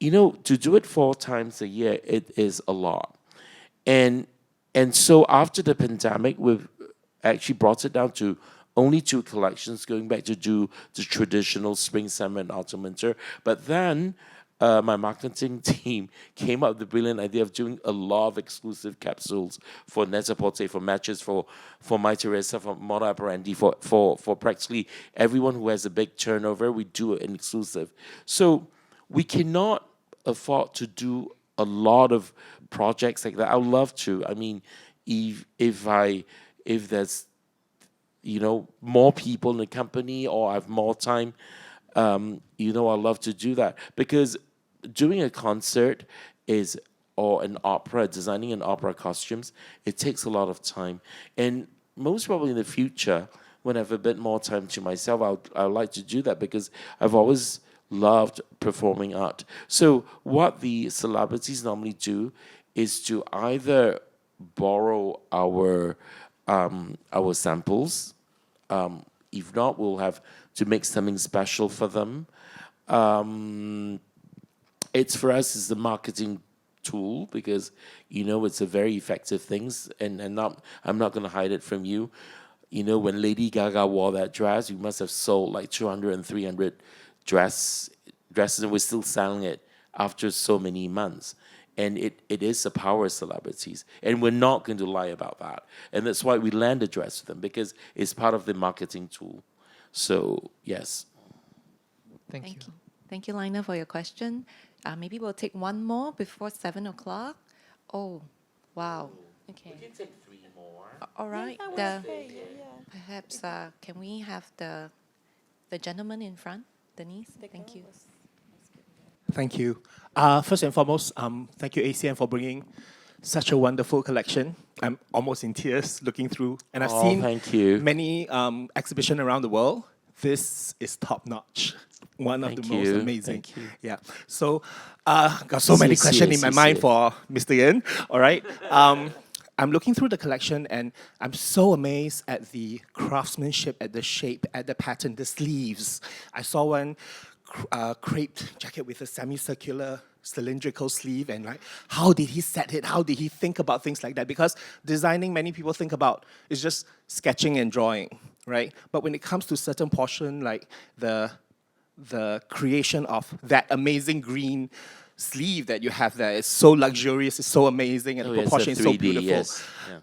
To do it 4 times a year, it is a lot. And so after the pandemic, we've actually brought it down to only 2 collections, going back to do the traditional spring, summer, and autumn, winter. But then my marketing team came up with the brilliant idea of doing a lot of exclusive capsules for Net-a-Porter, for matches, for My Teresa, for Moda Operandi, for practically everyone who has a big turnover. We do an exclusive. So we cannot afford to do a lot of projects like that. I would love to. I mean, if there's more people in the company or I have more time, I'd love to do that, because doing a concert or an opera, designing an opera costumes, it takes a lot of time. And most probably in the future, when I have a bit more time to myself, I would like to do that because I've always loved performing art. So what the celebrities normally do is to either borrow our samples. If not, we'll have to make something special for them. It's for us is the marketing tool because it's a very effective thing, and I'm not going to hide it from you. When Lady Gaga wore that dress, we must have sold like 200 and 300 dresses, and we're still selling it after so many months. And it is the power of celebrities. And we're not going to lie about that. And that's why we land a dress for them, because it's part of the marketing tool. So, yes. Thank you. Thank you, Lina, for your question. Maybe we'll take one more before 7 o'clock. Oh, wow. Okay. We can take 3 more. All right. Perhaps can we have the gentleman in front, Denise? Thank you. Thank you. First and foremost, thank you, ACM, for bringing such a wonderful collection. I'm almost in tears looking through, and I've seen thank you. many exhibitions around the world. This is top notch. One of the most amazing. Thank you. Yeah. So, got so many questions in my mind for Mr. Yin. All right. I'm looking through the collection, and I'm so amazed at the craftsmanship, at the shape, at the pattern, the sleeves. I saw one creped jacket with a semicircular cylindrical sleeve, and like, how did he set it? How did he think about things like that? Because designing, many people think about is just sketching and drawing, right? But when it comes to certain portion, like the creation of that amazing green sleeve that you have there, it's so luxurious, it's so amazing, and the proportion is so beautiful. Yes. Yeah.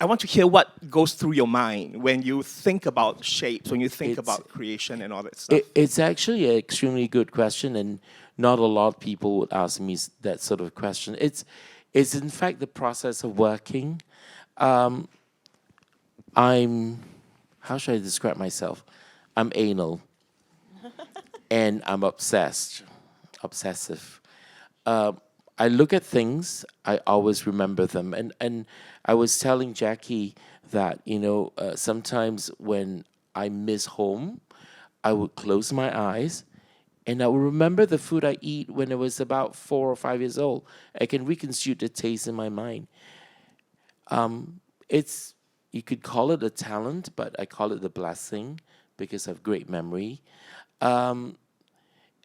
I want to hear what goes through your mind when you think about shapes, when you think about creation and all that stuff. It's actually an extremely good question, and not a lot of people would ask me that sort of question. It's in fact the process of working. How should I describe myself? I'm anal, and I'm obsessive. I look at things, I always remember them. And I was telling Jackie that, sometimes when I miss home, I would close my eyes and I would remember the food I eat when I was about 4 or 5 years old. I can reconstruct the taste in my mind. You could call it a talent, but I call it a blessing because I have great memory.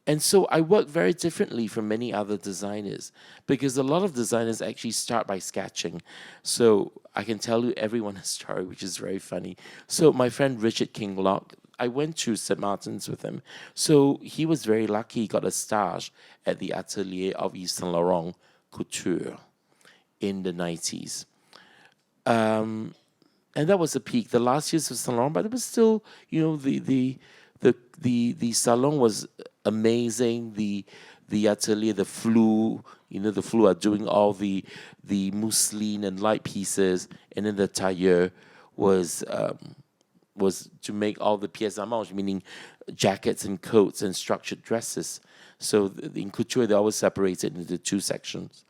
And so I work very differently from many other designers because a lot of designers actually start by sketching. So I can tell you everyone a story, which is very funny. So my friend Richard Kinglock, I went to St. Martin's with him. So he was very lucky. He got a stage at the atelier of Yves Saint Laurent Couture in the 90s. And that was a peak. The last years of Saint Laurent, but it was still, the salon was amazing. The atelier, the flou are doing all the mousseline and light pieces, and then the tailleur was to make all the pièces à manche, meaning jackets and coats and structured dresses. So in couture, they always separated into 2 sections.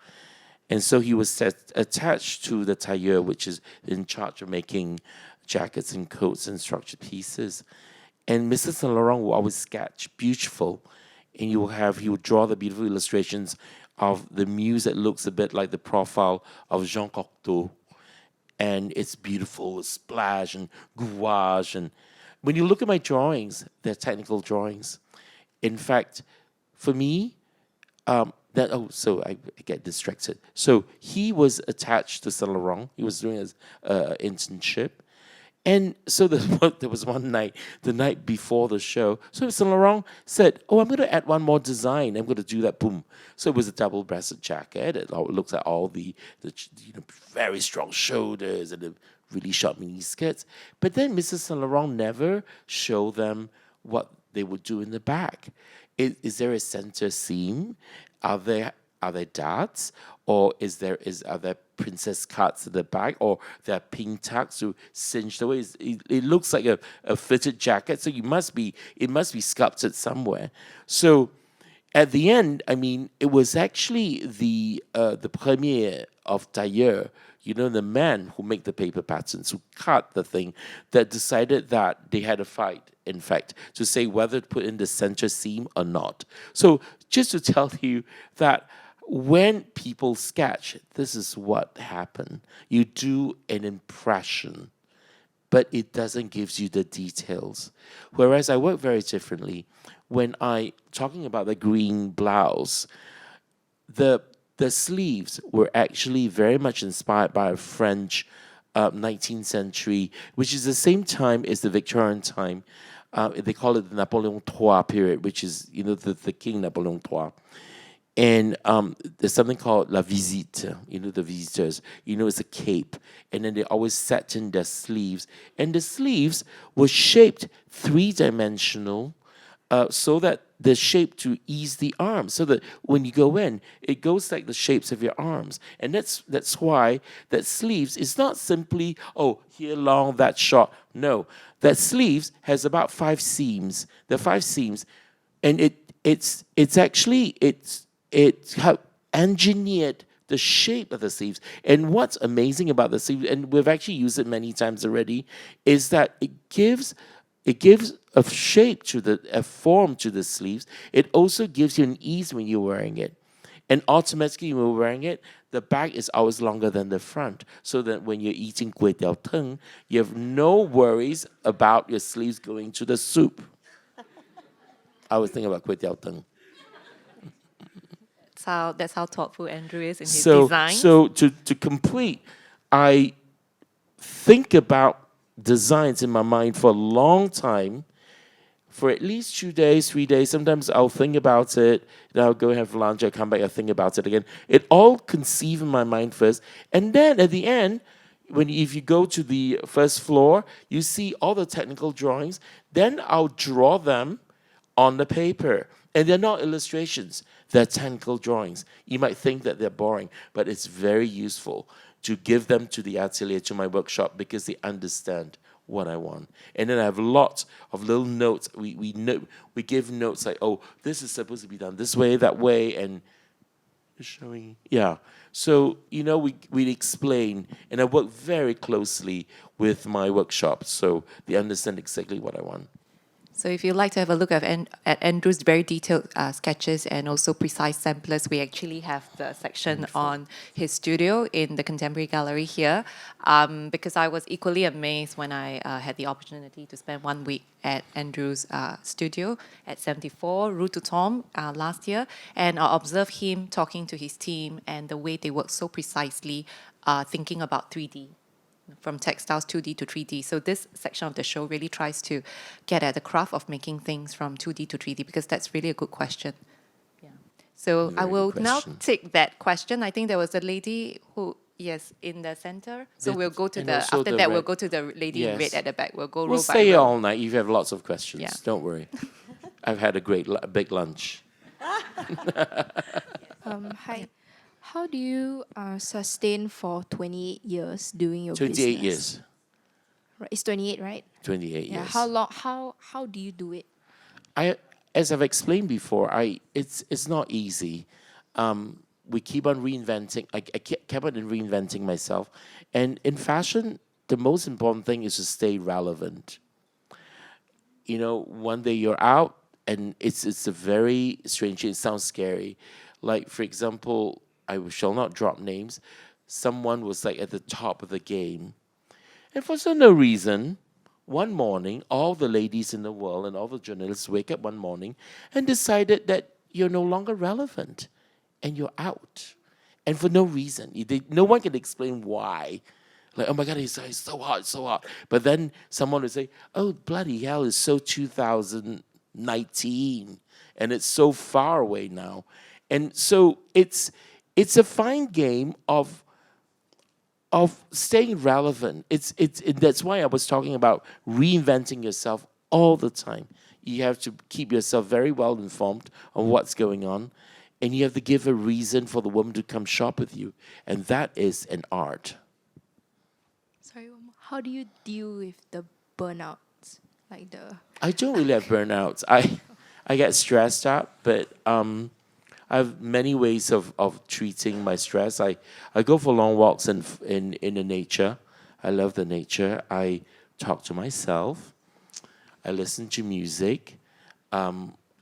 And so he was attached to the tailleur, which is in charge of making jackets and coats and structured pieces. And Mr. Saint Laurent will always sketch beautiful, and he would draw the beautiful illustrations of the muse that looks a bit like the profile of Jean Cocteau. And it's beautiful, it's splash and gouache. And when you look at my drawings, they're technical drawings. In fact, for me, so I get distracted. So he was attached to Saint Laurent. He was doing his internship. And so there was one night, the night before the show. So Saint Laurent said, I'm going to add one more design. I'm going to do that, boom. So it was a double-breasted jacket. It looks at all the very strong shoulders and the really short mini skirts. But then Mrs. Saint Laurent never showed them what they would do in the back. Is there a center seam? Are there darts, or are there princess cuts at the back, or there are pink tucks to cinch the waist? It looks like a fitted jacket, so it must be sculpted somewhere. So at the end, it was actually the premier of tailleur, the man who make the paper patterns, who cut the thing, that decided that they had a fight, in fact, to say whether to put in the center seam or not. So just to tell you that when people sketch, this is what happened. You do an impression, but it doesn't give you the details. Whereas I work very differently. When talking about the green blouse, the sleeves were actually very much inspired by a French 19th century, which is the same time as the Victorian time. They call it the Napoleon III period, which is, the King Napoleon III. And there's something called la visite, the visitors. It's a cape. And then they always set in their sleeves. And the sleeves were shaped three-dimensional, so that the shape to ease the arms, so that when you go in, it goes like the shapes of your arms. And that's why that sleeves is not simply, here long, that short. No, that sleeves has about 5 seams. The 5 seams, and it's engineered the shape of the sleeves. And what's amazing about the sleeves, and we've actually used it many times already, is that it gives a shape a form to the sleeves. It also gives you an ease when you're wearing it. And automatically when you're wearing it, the back is always longer than the front, so that when you're eating kway teow teng, you have no worries about your sleeves going to the soup. I was thinking about kway teow teng. That's how thoughtful Andrew is in his design. So to complete, I think about designs in my mind for a long time, for at least 2 days, 3 days. Sometimes I'll think about it, then I'll go have lunch, I'll come back, I'll think about it again. It all conceived in my mind first. And then at the end, if you go to the first floor, you see all the technical drawings. Then I'll draw them on the paper. And they're not illustrations, they're technical drawings. You might think that they're boring, but it's very useful to give them to the atelier, to my workshop, because they understand what I want. And then I have lots of little notes. We give notes like, this is supposed to be done this way, that way, and showing. Yeah. So, we explain, and I work very closely with my workshop, so they understand exactly what I want. So if you'd like to have a look at Andrew's very detailed sketches and also precise samplers, we actually have the section on his studio in the Contemporary Gallery here, because I was equally amazed when I had the opportunity to spend 1 week at Andrew's studio at 74 Rue du Tom last year, and I observed him talking to his team and the way they work so precisely, thinking about 3D. From textiles 2D to 3D. So this section of the show really tries to get at the craft of making things from 2D to 3D, because that's really a good question. Yeah. So I will now take that question. I think there was a lady who, in the center. So we'll go to after that, we'll go to the lady in red at the back. We'll go row by row. We'll stay here all night. You have lots of questions. Yeah. Don't worry. I've had a big lunch. Hi. How do you sustain for 28 years doing your 28 business? years. Right, it's 28, right? 28 years. How long? How do you do it? As I've explained before, it's not easy. We keep on reinventing. I kept on reinventing myself, and in fashion, the most important thing is to stay relevant. One day you're out, and it's a very strange. It sounds scary. Like, for example, I shall not drop names. Someone was like at the top of the game. And for no reason, one morning, all the ladies in the world and all the journalists wake up one morning and decided that you're no longer relevant and you're out. And for no reason. No one can explain why. Like, oh my God, it's so hot, so hot. But then someone would say, oh, bloody hell, it's so 2019. And it's so far away now. And so it's a fine game of staying relevant. That's why I was talking about reinventing yourself all the time. You have to keep yourself very well informed on what's going on, and you have to give a reason for the woman to come shop with you, and that is an art. Sorry, how do you deal with the burnouts? I don't really have burnouts. I get stressed out, but I have many ways of treating my stress. I go for long walks in the nature. I love the nature. I talk to myself. I listen to music.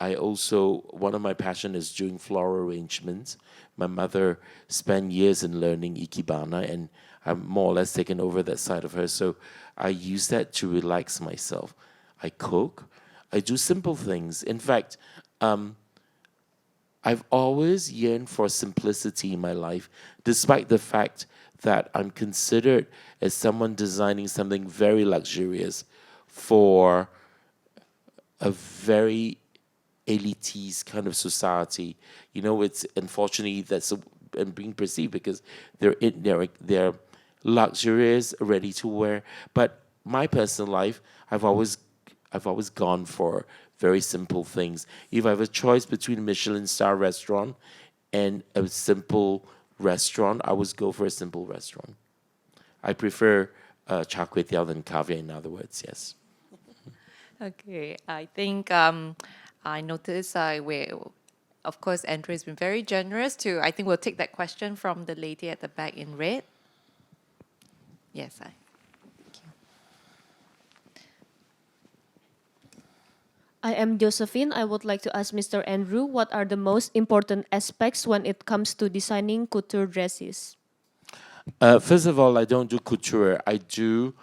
I also, one of my passion is doing floral arrangements. My mother spent years in learning ikebana, and I'm more or less taken over that side of her. So I use that to relax myself. I cook. I do simple things. In fact, I've always yearned for simplicity in my life, despite the fact that I'm considered as someone designing something very luxurious for a very elitist kind of society. You know, it's unfortunately that's being perceived because they're luxurious, ready to wear. But my personal life, I've always gone for very simple things. If I have a choice between a Michelin star restaurant and a simple restaurant, I would go for a simple restaurant. I prefer char kway teow than caviar, in other words, yes. Okay, I think I noticed of course, Andrew has been very generous too. I think we'll take that question from the lady at the back in red. Yes, thank you. I am Josephine. I would like to ask Mr. Andrew, what are the most important aspects when it comes to designing couture dresses? First of all, I don't do couture. I do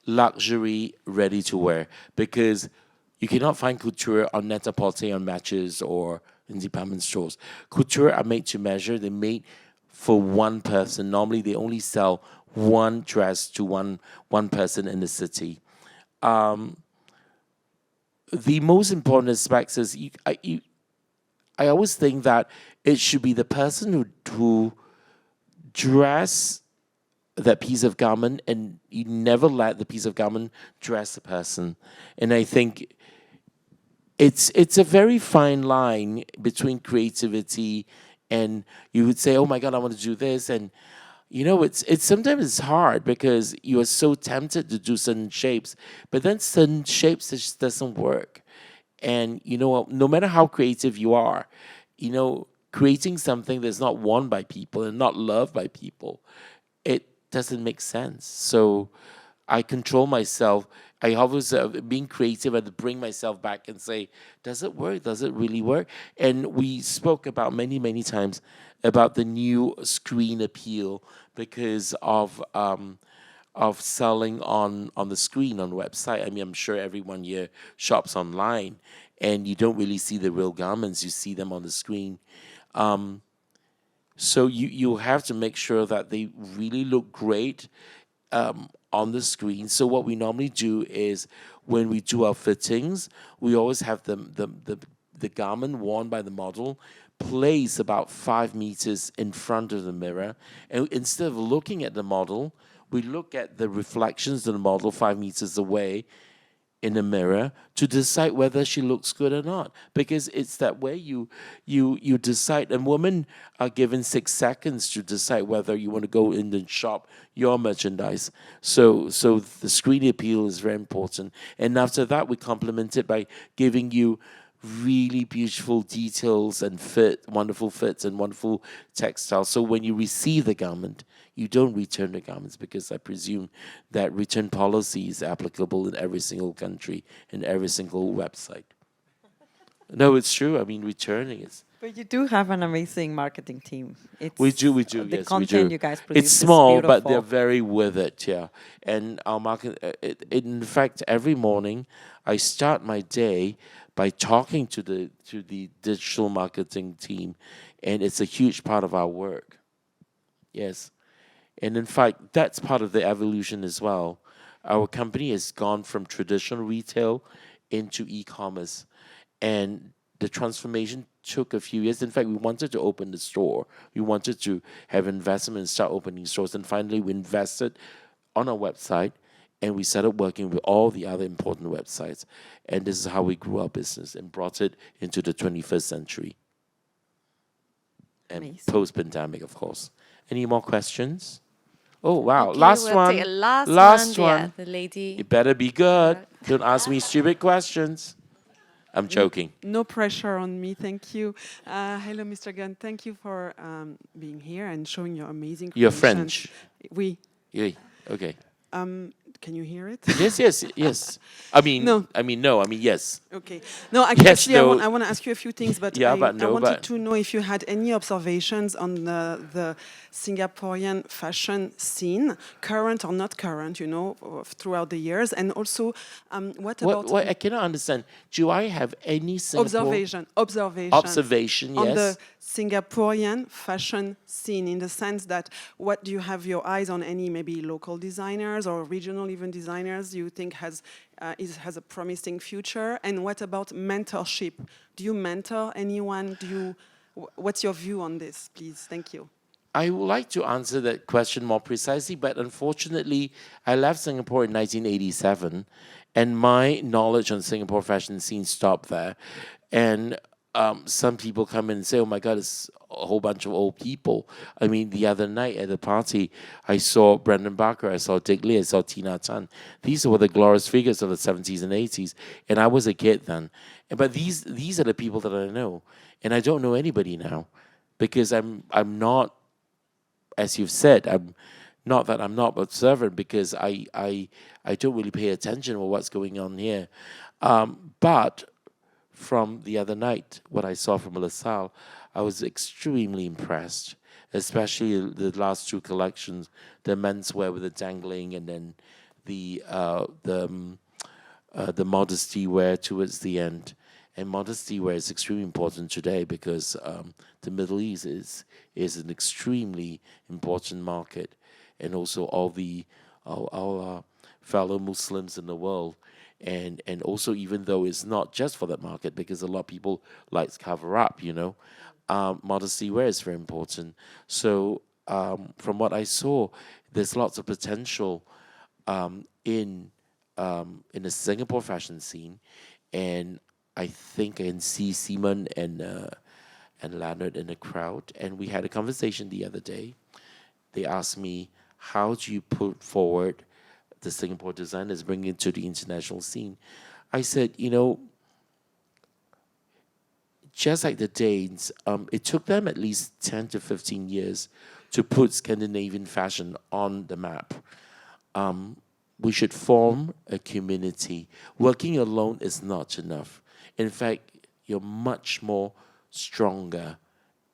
luxury ready-to-wear because you cannot find couture on Net-a-Porter on Matches or in department stores. Couture are made to measure. They're made for one person. Normally, they only sell one dress to one person in the city. The most important aspects is I always think that it should be the person who dress that piece of garment, and you never let the piece of garment dress the person. And I think it's a very fine line between creativity and you would say, oh my God, I want to do this. And you know, it's sometimes it's hard because you are so tempted to do certain shapes, but then certain shapes just doesn't work. And you know, no matter how creative you are, you know, creating something that's not worn by people and not loved by people, it doesn't make sense. So I control myself. I always, being creative, I had to bring myself back and say, does it work? Does it really work? And we spoke about many times about the new screen appeal because of selling on the screen on the website. I mean, I'm sure everyone here shops online and you don't really see the real garments. You see them on the screen. So you have to make sure that they really look great on the screen. So what we normally do is when we do our fittings, we always have the garment worn by the model placed about 5 meters in front of the mirror. And instead of looking at the model, we look at the reflections of the model 5 meters away in the mirror to decide whether she looks good or not. Because it's that way you decide. And women are given 6 seconds to decide whether you want to go in and shop your merchandise. So the screen appeal is very important. And after that, we complement it by giving you really beautiful details and wonderful fits and wonderful textiles. So when you receive the garment, you don't return the garments because I presume that return policy is applicable in every single country, in every single website. No, it's true. I mean, returning is. But you do have an amazing marketing team. We do. The Yes, content we do. you guys produce It's small, is but they're beautiful. very with it. Yeah, and our market. In fact, every morning I start my day by talking to the digital marketing team, and it's a huge part of our work. Yes, and in fact, that's part of the evolution as well. Our company has gone from traditional retail into e-commerce, and the transformation took a few years. In fact, we wanted to open the store. We wanted to have investment and start opening stores, and finally we invested on our website, and we started working with all the other important websites. And this is how we grew our business and brought it into the 21st century. And post-pandemic, of course. Any more questions? Oh, wow. Okay, last we'll one. take a last Last one. one. Yeah, the lady. It better be good. Don't ask me stupid questions. I'm joking. No pressure on me, thank you. Hello, Mr. Gunn. Thank you for being here and showing your amazing You're creations. French. Oui. Oui. Okay. Can you hear it? Yes, yes, yes. I mean, No. no. I mean, yes. Okay. No, Yes, actually, no. I want to ask you a few things, but Yeah, I, but I no, wanted but- to know if you had any observations on the Singaporean fashion scene, current or not current, you know, throughout the years, and also what about What I cannot understand. Do I have any Singapore observation? on Yes. the Singaporean fashion scene, in the sense that what do you have your eyes on, any maybe local designers or regional even designers you think has a promising future? And what about mentorship? Do you mentor anyone? What's your view on this, please? Thank you. I would like to answer that question more precisely, but unfortunately, I left Singapore in 1987, and my knowledge on Singapore fashion scene stopped there. And some people come in and say, "Oh my God, it's a whole bunch of old people." I mean, the other night at the party, I saw Brendan Barker, I saw Dick Lee, I saw Tina Tan. These were the glorious figures of the 70s and 80s, and I was a kid then. But these are the people that I know, and I don't know anybody now, because I'm not. As you've said, I'm not observant, because I don't really pay attention to what's going on here. But from the other night, what I saw from LaSalle, I was extremely impressed, especially the last two collections, the menswear with the dangling, and then the modesty wear towards the end. And modesty wear is extremely important today, because the Middle East is an extremely important market, and also all our fellow Muslims in the world, and also, even though it's not just for that market, because a lot of people like to cover up, you know, modesty wear is very important. So from what I saw, there's lots of potential in the Singapore fashion scene, and I think I can see Simon and Leonard in the crowd, and we had a conversation the other day. They asked me, how do you put forward the Singapore designers, bring it to the international scene? I said, you know, just like the Danes, it took them at least 10 to 15 years to put Scandinavian fashion on the map. We should form a community. Working alone is not enough. In fact, you're much more stronger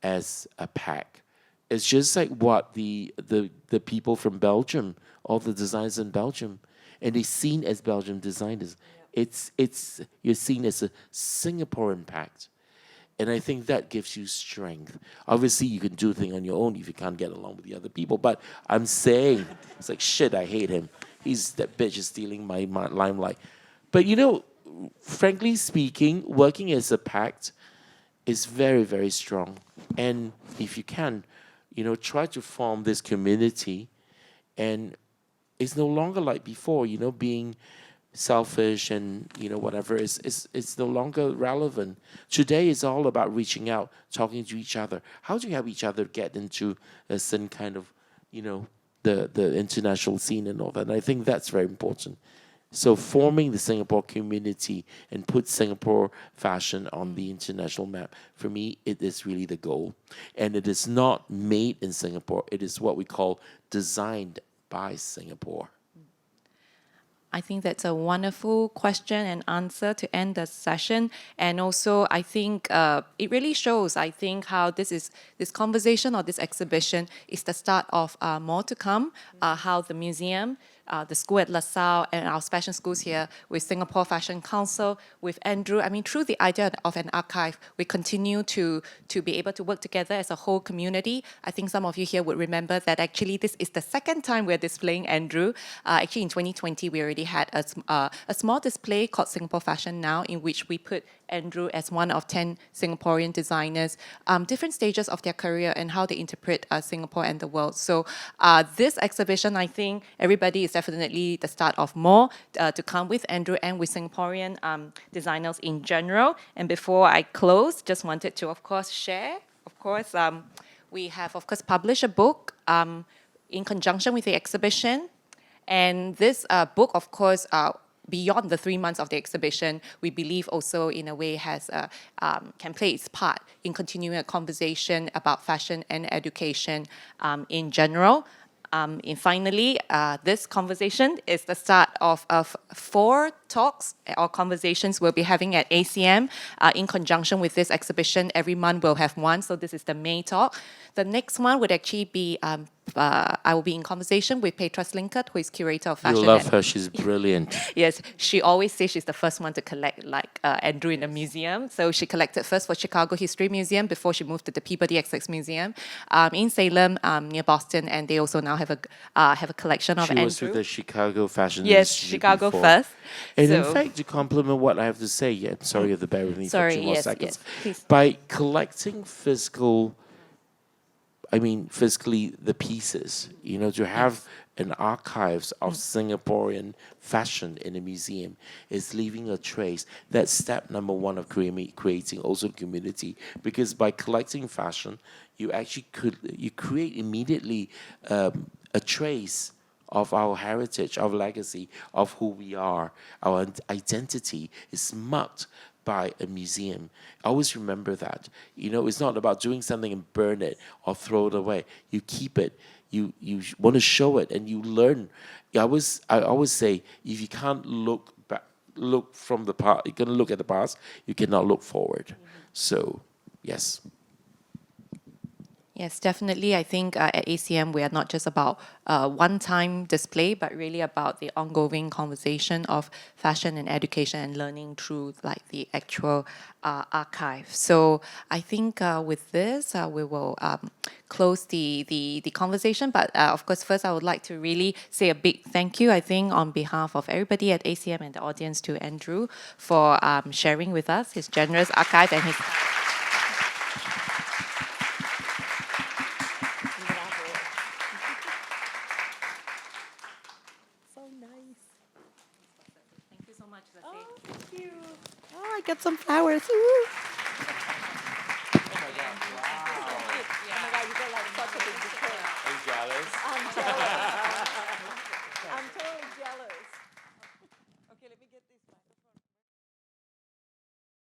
as a pack. It's just like what the people from Belgium, all the designers in Belgium, and they're seen as Belgian designers. Yeah. It's you're seen as a Singaporean pact. And I think that gives you strength. Obviously, you can do things on your own if you can't get along with the other people. But I'm saying, it's like, shit, I hate him. That bitch is stealing my limelight. But you know, frankly speaking, working as a pact is very, very strong. And if you can, you know, try to form this community. And it's no longer like before, you know, being selfish and, you know, whatever. It's no longer relevant. Today is all about reaching out, talking to each other. How do you have each other get into a certain kind of, you know, the international scene and all that? And I think that's very important. So forming the Singapore community and put Singapore fashion on the international map, for me, it is really the goal. And it is not made in Singapore. It is what we call designed by Singapore. I think that's a wonderful question and answer to end the session. And also, I think it really shows, I think, how this conversation or this exhibition is the start of more to come, how the museum, the school at LaSalle, and our fashion schools here with Singapore Fashion Council, with Andrew. I mean, through the idea of an archive, we continue to be able to work together as a whole community. I think some of you here would remember that actually this is the second time we're displaying Andrew. Actually, in 2020, we already had a small display called Singapore Fashion Now, in which we put Andrew as one of 10 Singaporean designers, different stages of their career and how they interpret Singapore and the world. So this exhibition, I think everybody is definitely the start of more to come with Andrew and with Singaporean designers in general. And before I close, just wanted to, of course, share. Of course, we have, of course, published a book in conjunction with the exhibition. And this book, of course, beyond the 3 months of the exhibition, we believe also in a way can play its part in continuing a conversation about fashion and education in general. And finally, this conversation is the start of 4 talks or conversations we'll be having at ACM in conjunction with this exhibition. Every month we'll have one, so this is the May talk. The next one would actually be, I will be in conversation with Petra Slinkert, who is curator of fashion. You love her, she's brilliant. Yes, she always says she's the first one to collect, like Andrew in the museum. So she collected first for Chicago History Museum before she moved to the Peabody XX Museum in Salem near Boston, and they also now have a collection of She Andrew. was with the Chicago Fashion Yes, Institute Chicago before. first. And So- in fact, to complement what I have to say, I'm sorry if the bear with me Sorry, for 2 more yes, seconds. yes, please. By collecting physically the pieces, to have an archives of Singaporean fashion in a museum is leaving a trace. That's step number 1 of creating also community, because by collecting fashion, you actually you create immediately a trace of our heritage, our legacy, of who we are. Our identity is marked by a museum. I always remember that. It's not about doing something and burn it or throw it away. You keep it. You want to show it and you learn. I always say, if you can't look from the past, you're going to look at the past, you cannot look forward. So, yes. Yes, definitely. I think at ACM, we are not just about one-time display, but really about the ongoing conversation of fashion and education and learning through like the actual archive. So I think with this, we will close the conversation. But of course, first, I would like to really say a big thank you, I think, on behalf of everybody at ACM and the audience to Andrew for sharing with us his generous archive and his... Thank you so much, Zase. Thank you. Oh, I got some flowers. Woo. Oh my God, you got like such a big bouquet. Are you jealous?